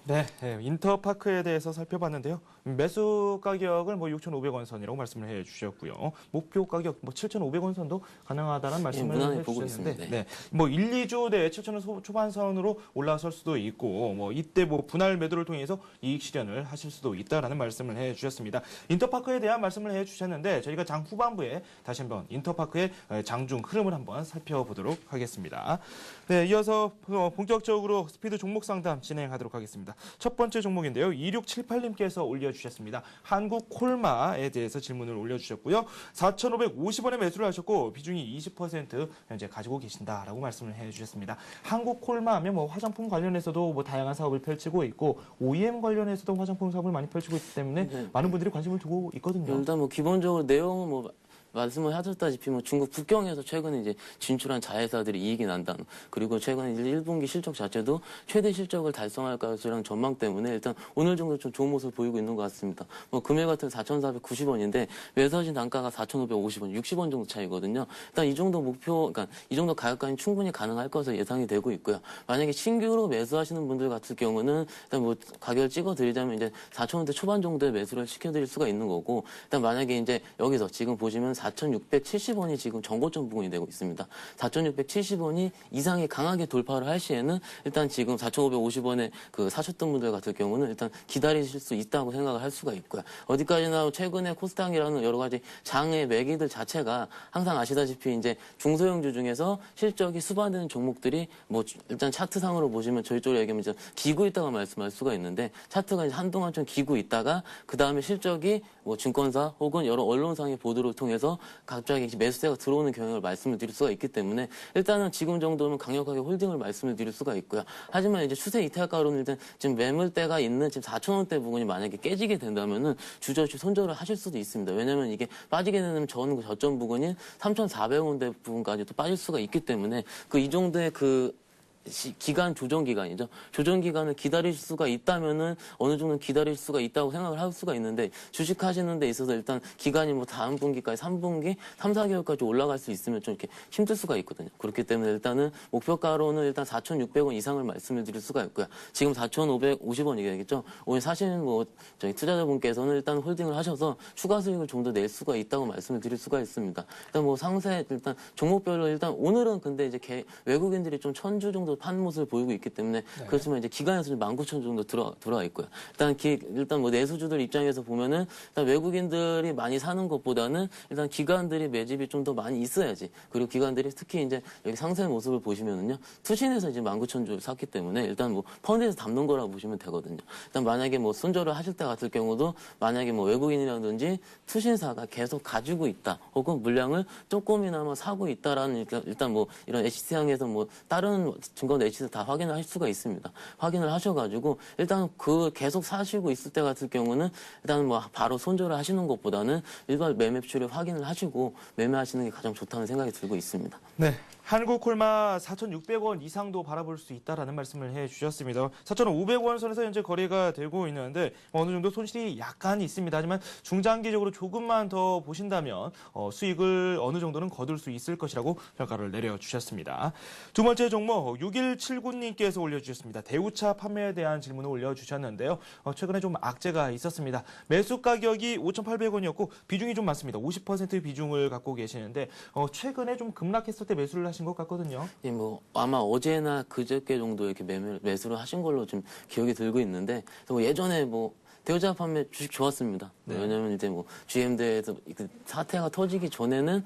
네, 인터파크에 대해서 살펴봤는데요. 매수 가격을 뭐 6,500원 선이라고 말씀을 해주셨고요. 목표 가격 뭐 7,500원 선도 가능하다는 말씀을 해주셨는데, 네, 뭐 1, 2주 내에 7,000원 초반선으로 올라설 수도 있고, 뭐 이때 뭐 분할 매도를 통해서 이익 실현을 하실 수도 있다라는 말씀을 해주셨습니다. 인터파크에 대한 말씀을 해주셨는데 저희가 장 후반부에 다시 한번 인터파크의 장중 흐름을 한번 살펴보도록 하겠습니다. 네, 이어서 본격적으로 스피드 종목 상담 진행하도록 하겠습니다. 첫 번째 종목인데요. 2678님께서 올려주셨습니다. 한국콜마에 대해서 질문을 올려주셨고요. 4,550원에 매수를 하셨고 비중이 20% 현재 가지고 계신다라고 말씀을 해주셨습니다. 한국콜마 하면 뭐 화장품 관련해서도 뭐 다양한 사업을 펼치고 있고 OEM 관련해서도 화장품 사업을 많이 펼치고 있기 때문에 많은 분들이 관심을 두고 있거든요. 일단 뭐 기본적으로 내용은 뭐 말씀을 하셨다시피 뭐 중국 북경에서 최근에 이제 진출한 자회사들이 이익이 난다는 그리고 최근에 1분기 실적 자체도 최대 실적을 달성할 것이라는 전망 때문에 일단 오늘 정도 좀 좋은 모습을 보이고 있는 것 같습니다. 뭐 금일 같은 4,490원인데 매수하신 단가가 4,550원, 60원 정도 차이거든요. 일단 이 정도 목표, 그러니까 이 정도 가격까지는 충분히 가능할 것으로 예상이 되고 있고요. 만약에 신규로 매수하시는 분들 같은 경우는 일단 뭐 가격을 찍어드리자면 이제 4,000원대 초반 정도에 매수를 시켜드릴 수가 있는 거고 일단 만약에 이제 여기서 지금 보시면 4,670원이 지금 정고점 부근이 되고 있습니다. 4,670원이 이상이 강하게 돌파를 할 시에는 일단 지금 4,550원에 그 사셨던 분들 같은 경우는 일단 기다리실 수 있다고 생각을 할 수가 있고요. 어디까지나 최근에 코스닥이라는 여러 가지 장의 매기들 자체가 항상 아시다시피 이제 중소형주 중에서 실적이 수반되는 종목들이 뭐 일단 차트상으로 보시면 저희 쪽으로 얘기하면 기고 있다가 말씀할 수가 있는데 차트가 이제 한동안 좀 기고 있다가 그 다음에 실적이 뭐 증권사 혹은 여러 언론상의 보도를 통해서 갑자기 매수세가 들어오는 경향을 말씀을 드릴 수가 있기 때문에 일단은 지금 정도는 강력하게 홀딩을 말씀을 드릴 수가 있고요. 하지만 이제 추세 이탈가로는 일단 지금 매물대가 있는 지금 4,000원대 부분이 만약에 깨지게 된다면은 주저없이 손절을 하실 수도 있습니다. 왜냐면 이게 빠지게 되면 저점 부분인 3,400원대 부분까지 또 빠질 수가 있기 때문에 이 정도의 기간, 조정 기간이죠. 조정 기간을 기다릴 수가 있다면은 어느 정도 기다릴 수가 있다고 생각을 할 수가 있는데 주식 하시는 데 있어서 일단 기간이 뭐 다음 분기까지 3분기, 3, 4개월까지 올라갈 수 있으면 좀 이렇게 힘들 수가 있거든요. 그렇기 때문에 일단은 목표가로는 일단 4,600원 이상을 말씀을 드릴 수가 있고요. 지금 4,550원 얘기하겠죠. 오늘 사실은 저희 투자자분께서는 일단 홀딩을 하셔서 추가 수익을 좀 더 낼 수가 있다고 말씀을 드릴 수가 있습니다. 일단 상세, 일단 종목별로 일단 오늘은 근데 이제 외국인들이 좀 1,000주 정도 판 모습을 보이고 있기 때문에 그렇지만 이제 기간에서 19,000 정도 들어와 있고요. 일단 내수주들 입장에서 보면은 일단 외국인들이 많이 사는 것보다는 일단 기관들이 매집이 좀 더 많이 있어야지. 그리고 기관들이 특히 이제 여기 상세 모습을 보시면은요. 투신에서 이제 19,000주 샀기 때문에 일단 펀드에서 담는 거라고 보시면 되거든요. 일단 만약에 손절을 하실 때 같을 경우도 만약에 외국인이라든지 투신사가 계속 가지고 있다. 혹은 물량을 조금이나마 사고 있다라는 일단 이런 HT항에서 다른 증권 HT 다 확인을 할 수가 있습니다. 확인을 하셔가지고 일단 계속 사시고 있을 때 같을 경우는 일단 바로 손절을 하시는 것보다는 일반 매매추를 확인을 하시고 매매하시는 게 가장 좋다는 생각이 들고 있습니다. 네. 한국콜마 4,600원 이상도 바라볼 수 있다라는 말씀을 해주셨습니다. 4,500원 선에서 현재 거래가 되고 있는데 어느 정도 손실이 약간 있습니다. 하지만 중장기적으로 조금만 더 보신다면 수익을 어느 정도는 거둘 수 있을 것이라고 평가를 내려주셨습니다. 두 번째 종목 6179님께서 올려주셨습니다. 대우차 판매에 대한 질문을 올려주셨는데요. 최근에 좀 악재가 있었습니다. 매수 가격이 5,800원이었고 비중이 좀 많습니다. 50% 비중을 갖고 계시는데 최근에 좀 급락했을 때 매수를 하신 것 같거든요. 예, 아마 어제나 그저께 정도 이렇게 매수를 하신 걸로 좀 기억이 들고 있는데, 예전에 대우차 판매 주식 좋았습니다. 네. 왜냐면 이제 GM대에서 사태가 터지기 전에는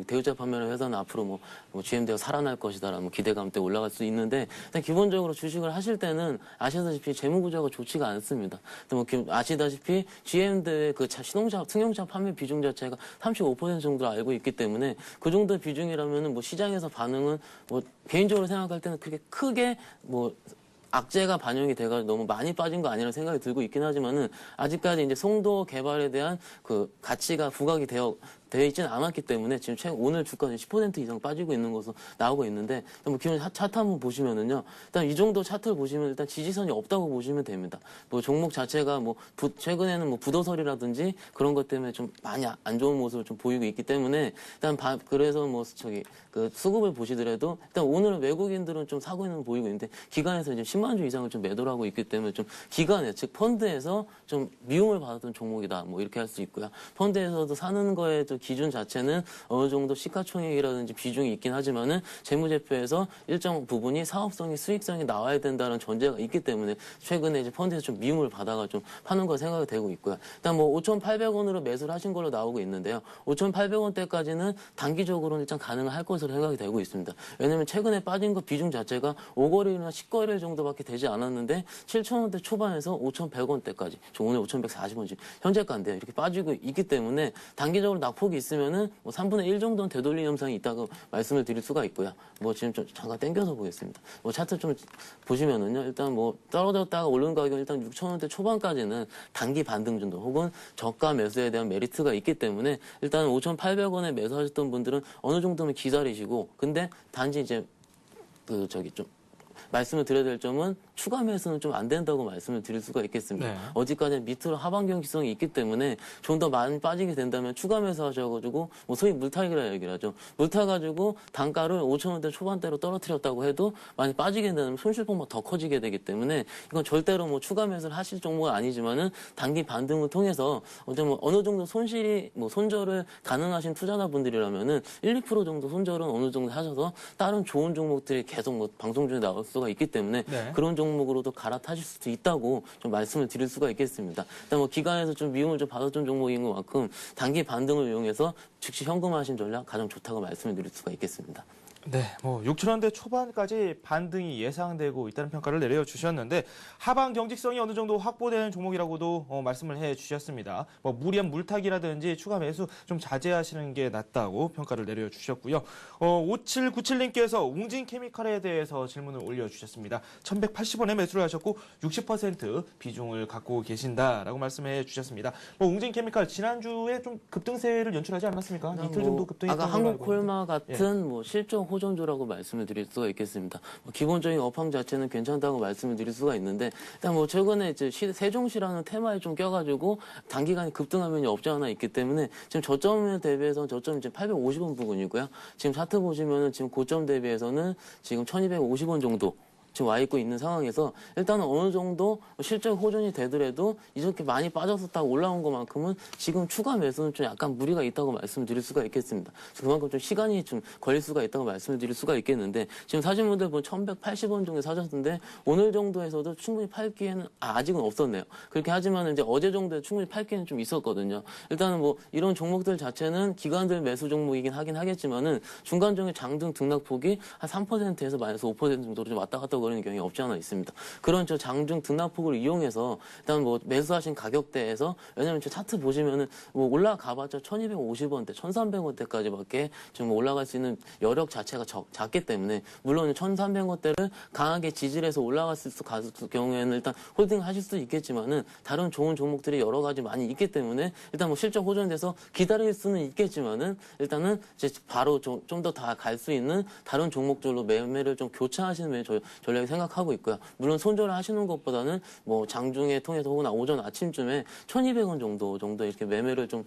대우차 판매를 회사는 앞으로 GM대가 살아날 것이다라는 기대감 때문에 올라갈 수 있는데, 일단 기본적으로 주식을 하실 때는 아시다시피 재무구조가 좋지가 않습니다. 아시다시피 GM대의 승용차 판매 비중 자체가 35% 정도로 알고 있기 때문에 그 정도 비중이라면은 시장에서 반응은 개인적으로 생각할 때는 그렇게 크게 악재가 반영이 돼가지고 너무 많이 빠진 거 아니라는 생각이 들고 있긴 하지만은 아직까지 이제 송도 개발에 대한 가치가 부각이 되어 있지는 않았기 때문에 지금 오늘 주가는 10% 이상 빠지고 있는 것으로 나오고 있는데 기본 차트 한번 보시면은요. 일단 이 정도 차트를 보시면 일단 지지선이 없다고 보시면 됩니다. 종목 자체가 최근에는 부도설이라든지 그런 것 때문에 좀 많이 안 좋은 모습을 좀 보이고 있기 때문에 일단 그래서 수급을 보시더라도 일단 오늘은 외국인들은 좀 사고 있는 거 보이고 있는데 기관에서 이제 10만 주 이상을 좀 매도를 하고 있기 때문에 좀 기관에 즉 펀드에서 좀 미움을 받았던 종목이다. 이렇게 할 수 있고요. 펀드에서도 사는 거에 기준 자체는 어느 정도 시가총액이라든지 비중이 있긴 하지만은 재무제표에서 일정 부분이 사업성이 수익성이 나와야 된다는 전제가 있기 때문에 최근에 이제 펀드에서 좀 미움을 받아가 좀 파는 거 생각이 되고 있고요. 일단 5,800원으로 매수를 하신 걸로 나오고 있는데요. 5,800원대까지는 단기적으로는 일단 가능할 것으로 생각이 되고 있습니다. 왜냐면 최근에 빠진 거 비중 자체가 5거래일이나 10거래일 정도밖에 되지 않았는데 7,000원대 초반에서 5,100원대까지 오늘 5,140원씩 현재가인데요. 이렇게 빠지고 있기 때문에 단기적으로 낙폭이 있으면은 3분의 1 정도는 되돌림 현상이 있다고 말씀을 드릴 수가 있고요. 지금 좀 잠깐 당겨서 보겠습니다. 차트 좀 보시면은요. 일단 떨어졌다가 오른 가격 일단 6,000원대 초반까지는 단기 반등 정도 혹은 저가 매수에 대한 메리트가 있기 때문에 일단 5,800원에 매수하셨던 분들은 어느 정도면 기다리시고 근데 단지 이제 좀 말씀을 드려야 될 점은 추가 매수는 좀 안 된다고 말씀을 드릴 수가 있겠습니다. 네. 어디까지 밑으로 하반 경직성이 있기 때문에 좀 더 많이 빠지게 된다면 추가 매수하셔가지고 소위 물타기라 얘기를 하죠. 물타가지고 단가를 5,000원대 초반대로 떨어뜨렸다고 해도 많이 빠지게 된다면 손실폭만 더 커지게 되기 때문에 이건 절대로 추가 매수를 하실 종목은 아니지만은 단기 반등을 통해서 어느 정도 손절을 가능하신 투자자분들이라면은 1, 2% 정도 손절은 어느 정도 하셔서 다른 좋은 종목들이 계속 방송 중에 나올 수가 있기 때문에 네. 그런 종목으로도 갈아타실 수도 있다고 좀 말씀을 드릴 수가 있겠습니다. 일단 기관에서 좀 미움을 좀 받았던 종목인 것만큼 단기 반등을 이용해서 즉시 현금화하신 전략 가장 좋다고 말씀을 드릴 수가 있겠습니다. 네, 6천 원대 초반까지 반등이 예상되고 있다는 평가를 내려주셨는데 하방 경직성이 어느 정도 확보되는 종목이라고도 말씀을 해주셨습니다. 무리한 물타기라든지 추가 매수 좀 자제하시는 게 낫다고 평가를 내려주셨고요. 5797님께서 웅진케미칼에 대해서 질문을 올려주셨습니다. 1,180원에 매수를 하셨고 60% 비중을 갖고 계신다라고 말씀해 주셨습니다. 웅진케미칼 지난주에 좀 급등세를 연출하지 않았습니까? 이틀 정도 급등했던 아까 걸로 알고 한국콜마 같은 실적 호전주라고 말씀을 드릴 수가 있겠습니다. 기본적인 업황 자체는 괜찮다고 말씀을 드릴 수가 있는데 일단 최근에 이제 세종시라는 테마에 좀 껴가지고 단기간에 급등한 면이 없지 않아 있기 때문에 지금 저점에 대비해서 저점이 지금 850원 부근이고요. 지금 차트 보시면은 지금 고점 대비해서는 지금 1250원 정도 지금 와 있고 있는 상황에서 일단은 어느 정도 실적 호전이 되더라도 이렇게 많이 빠졌었다고 올라온 것만큼은 지금 추가 매수는 좀 약간 무리가 있다고 말씀드릴 수가 있겠습니다. 그만큼 좀 시간이 좀 걸릴 수가 있다고 말씀을 드릴 수가 있겠는데 지금 사신 분들 보면 1,180원 정도 사셨는데 오늘 정도에서도 충분히 팔기에는 아직은 없었네요. 그렇게 하지만 이제 어제 정도에 충분히 팔기에는 좀 있었거든요. 일단은 이런 종목들 자체는 기관들 매수 종목이긴 하긴 하겠지만은 중간중에 장등 등락폭이 한 3%에서 마이너스 5% 정도로 좀 왔다 갔다 그런 경향이 없지 않아 있습니다. 그런 장중 등락폭을 이용해서 일단 매수하신 가격대에서 왜냐면 차트 보시면은 올라가봤자 1,250원대, 1,300원대까지밖에 좀 올라갈 수 있는 여력 자체가 작기 때문에 물론 1,300원대를 강하게 지지해서 올라갔을 경우에는 일단 홀딩하실 수 있겠지만은 다른 좋은 종목들이 여러 가지 많이 있기 때문에 일단 실적 호전돼서 기다릴 수는 있겠지만은 일단은 이제 바로 좀 더 다 갈 수 있는 다른 종목들로 매매를 좀 교차하시는 전략이 생각하고 있고요. 물론 손절을 하시는 것보다는 장중에 통해서 혹은 오전 아침쯤에 1,200원 정도 이렇게 매매를 좀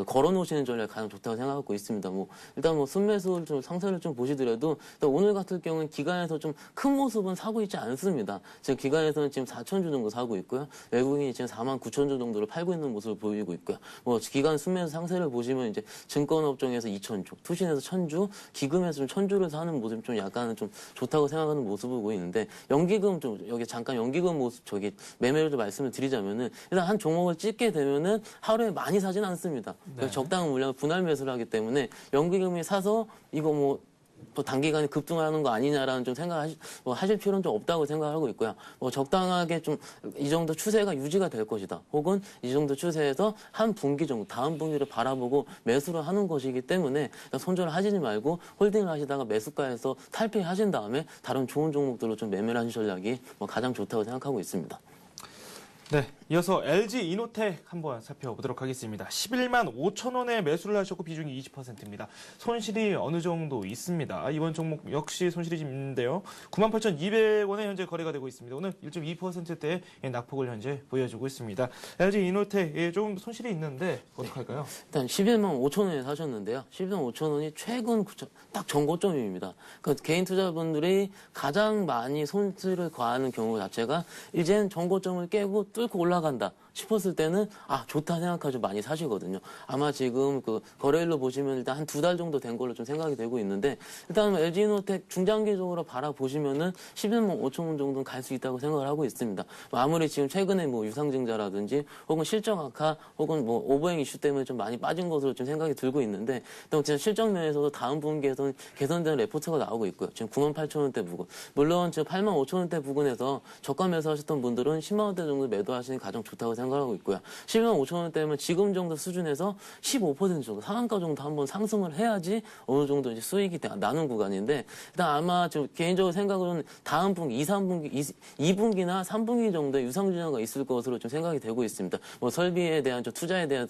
걸어 놓으시는 전략이 가장 좋다고 생각하고 있습니다. 일단 순매수를 좀 상세를 좀 보시더라도 오늘 같은 경우는 기관에서 좀 큰 모습은 사고 있지 않습니다. 지금 기관에서는 지금 4,000주 정도 사고 있고요. 외국인이 지금 49,000주 정도를 팔고 있는 모습을 보이고 있고요. 기관 순매수 상세를 보시면 이제 증권업종에서 2,000주, 투신에서 1,000주, 기금에서 좀 1,000주를 사는 모습이 좀 약간은 좀 좋다고 생각하는 모습을 보이는데 연기금 좀 여기 잠깐 연기금 모습 매매를 좀 말씀을 드리자면은 일단 한 종목을 찍게 되면은 하루에 많이 사진 않습니다. 네. 적당한 물량을 분할 매수를 하기 때문에 연기금이 사서 이거 단기간에 급등하는 거 아니냐라는 좀 하실 필요는 좀 없다고 생각하고 있고요. 적당하게 좀 이 정도 추세가 유지가 될 것이다. 혹은 이 정도 추세에서 한 분기 정도, 다음 분기를 바라보고 매수를 하는 것이기 때문에 손절을 하시지 말고 홀딩을 하시다가 매수가에서 탈피하신 다음에 다른 좋은 종목들로 좀 매매를 하는 전략이 가장 좋다고 생각하고 있습니다. 네, 이어서 LG 이노텍 한번 살펴보도록 하겠습니다. 11만 5천 원에 매수를 하셨고 비중이 20%입니다. 손실이 어느 정도 있습니다. 이번 종목 역시 손실이 좀 있는데요. 98,200원에 현재 거래가 되고 있습니다. 오늘 1.2%대의 낙폭을 현재 보여주고 있습니다. LG 이노텍 좀 손실이 있는데 어떡할까요? 일단 11만 5천 원에 사셨는데요. 11만 5천 원이 최근 딱 전고점입니다. 개인 투자분들이 가장 많이 손실을 과하는 경우 자체가 이젠 전고점을 깨고 뚫고 올라간다 싶었을 때는 좋다 생각하시고 많이 사시거든요. 아마 지금 거래일로 보시면 일단 한 2달 정도 된 걸로 좀 생각이 되고 있는데 일단 LG이노텍 중장기적으로 바라보시면은 11만 5천 원 정도는 갈 수 있다고 생각을 하고 있습니다. 아무리 지금 최근에 유상증자라든지 혹은 실적 악화 혹은 오버행 이슈 때문에 좀 많이 빠진 것으로 좀 생각이 들고 있는데 또 진짜 실적 면에서도 다음 분기에서는 개선된 레포트가 나오고 있고요. 지금 98,000원대 부근. 물론 지금 85,000원대 부근에서 저가 매수하셨던 분들은 10만 원대 정도 매도하시는 게 가장 좋다고 생각하고 있고요. 11만 5천 원대면 지금 정도 수준에서 15% 정도 상한가 정도 한번 상승을 해야지 어느 정도 이제 수익이 나는 구간인데 일단 아마 저 개인적으로 생각으로는 다음 분기, 2분기나 3분기 정도의 유상증자가 있을 것으로 좀 생각이 되고 있습니다. 설비에 대한 투자에 대한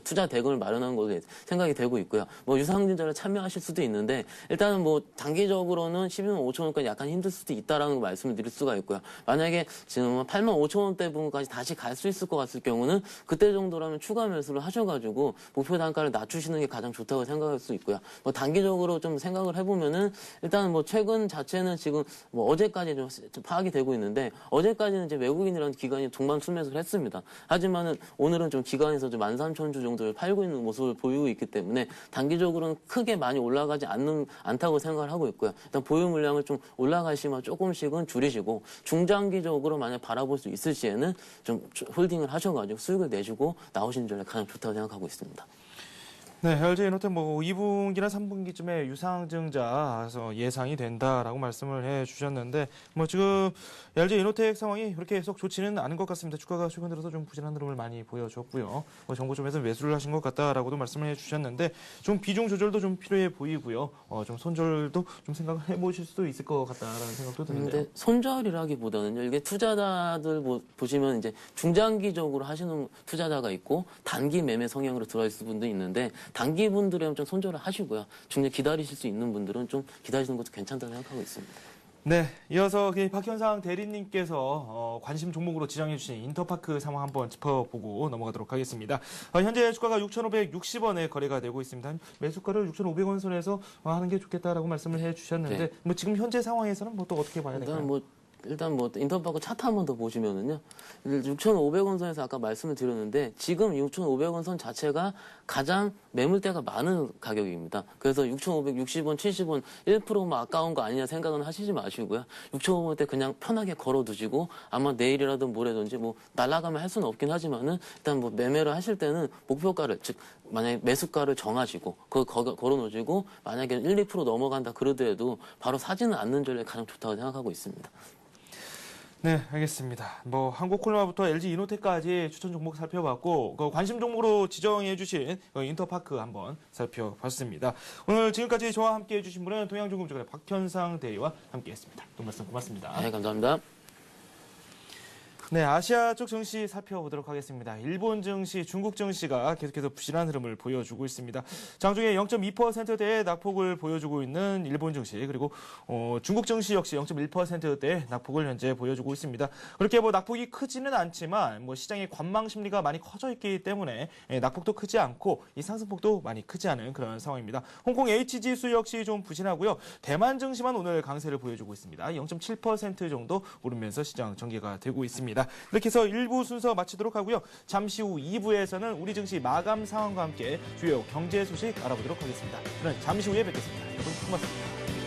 투자 대금을 마련하는 것에 생각이 되고 있고요. 유상증자를 참여하실 수도 있는데 일단은 단기적으로는 12만 5천 원까지 약간 힘들 수도 있다라는 거 말씀을 드릴 수가 있고요. 만약에 지금 8만 5천 원대 부분까지 다시 갈 수 있을 것 같을 경우는 그때 정도라면 추가 매수를 하셔가지고 목표 단가를 낮추시는 게 가장 좋다고 생각할 수 있고요. 단기적으로 좀 생각을 해보면은 일단 최근 자체는 지금 어제까지 좀 파악이 되고 있는데 어제까지는 이제 외국인이라는 기관이 동반 순매수를 했습니다. 하지만은 오늘은 좀 기관에서 좀 13,000주 정도를 팔고 있는 모습을 보이고 있기 때문에 단기적으로는 크게 많이 올라가지 않다고 생각을 하고 있고요. 일단 보유 물량을 좀 올라갈 시만 조금씩은 줄이시고 중장기적으로 만약 바라볼 수 있을 시에는 좀 홀딩을 하셔가지고 수익을 내주고 나오시는 전략 가장 좋다고 생각하고 있습니다. 네, LG 이노텍 2분기나 3분기쯤에 유상증자 예상이 된다라고 말씀을 해주셨는데 지금 LG 이노텍 상황이 그렇게 썩 좋지는 않은 것 같습니다. 주가가 최근 들어서 좀 부진한 흐름을 많이 보여줬고요. 정보점에서 매수를 하신 것 같다라고도 말씀을 해주셨는데 좀 비중 조절도 좀 필요해 보이고요. 좀 손절도 좀 생각을 해보실 수도 있을 것 같다라는 생각도 드는데요. 근데 손절이라기보다는요. 이게 투자자들 보시면 이제 중장기적으로 하시는 투자자가 있고 단기 매매 성향으로 들어가 있을 분도 있는데 단기 분들은 좀 손절을 하시고요. 중간 기다리실 수 있는 분들은 좀 기다리시는 것도 괜찮다고 생각하고 있습니다. 네, 이어서 박현상 대리님께서 관심 종목으로 지정해 주신 인터파크 상황 한번 짚어보고 넘어가도록 하겠습니다. 현재 주가가 6,560원에 거래가 되고 있습니다. 매수가를 6,500원 선에서 하는 게 좋겠다라고 말씀을 해주셨는데 네. 지금 현재 상황에서는 또 어떻게 봐야 될까요? 일단 인터파크 차트 한 번 더 보시면은요. 6,500원 선에서 아까 말씀을 드렸는데 지금 6,500원 선 자체가 가장 매물대가 많은 가격입니다. 그래서 6,560원, 70원 1%뭐 아까운 거 아니냐 생각은 하시지 마시고요. 6,500원대 그냥 편하게 걸어두시고 아마 내일이라든 모레든지 날아가면 할 수는 없긴 하지만은 일단 매매를 하실 때는 목표가를 즉 만약에 매수가를 정하시고 걸어놓으시고 만약에 1, 2% 넘어간다 그러더라도 바로 사지는 않는 전략이 가장 좋다고 생각하고 있습니다. 네, 알겠습니다. 한국콜마부터 LG 이노텍까지 추천 종목 살펴봤고 관심 종목으로 지정해 주신 인터파크 한번 살펴봤습니다. 오늘 지금까지 저와 함께 해주신 분은 동양증권증권의 박현상 대리와 함께했습니다. 또 말씀 고맙습니다. 네, 감사합니다. 네, 아시아 쪽 증시 살펴보도록 하겠습니다. 일본 증시, 중국 증시가 계속해서 부실한 흐름을 보여주고 있습니다. 장중에 0.2%대의 낙폭을 보여주고 있는 일본 증시, 그리고 중국 증시 역시 0.1%대의 낙폭을 현재 보여주고 있습니다. 그렇게 낙폭이 크지는 않지만 시장의 관망 심리가 많이 커져 있기 때문에 낙폭도 크지 않고 이 상승폭도 많이 크지 않은 그런 상황입니다. 홍콩 H지수 역시 좀 부진하고요. 대만 증시만 오늘 강세를 보여주고 있습니다. 0.7% 정도 오르면서 시장 전개가 되고 있습니다. 이렇게 해서 1부 순서 마치도록 하고요. 잠시 후 2부에서는 우리 증시 마감 상황과 함께 주요 경제 소식 알아보도록 하겠습니다. 저는 잠시 후에 뵙겠습니다. 여러분 고맙습니다.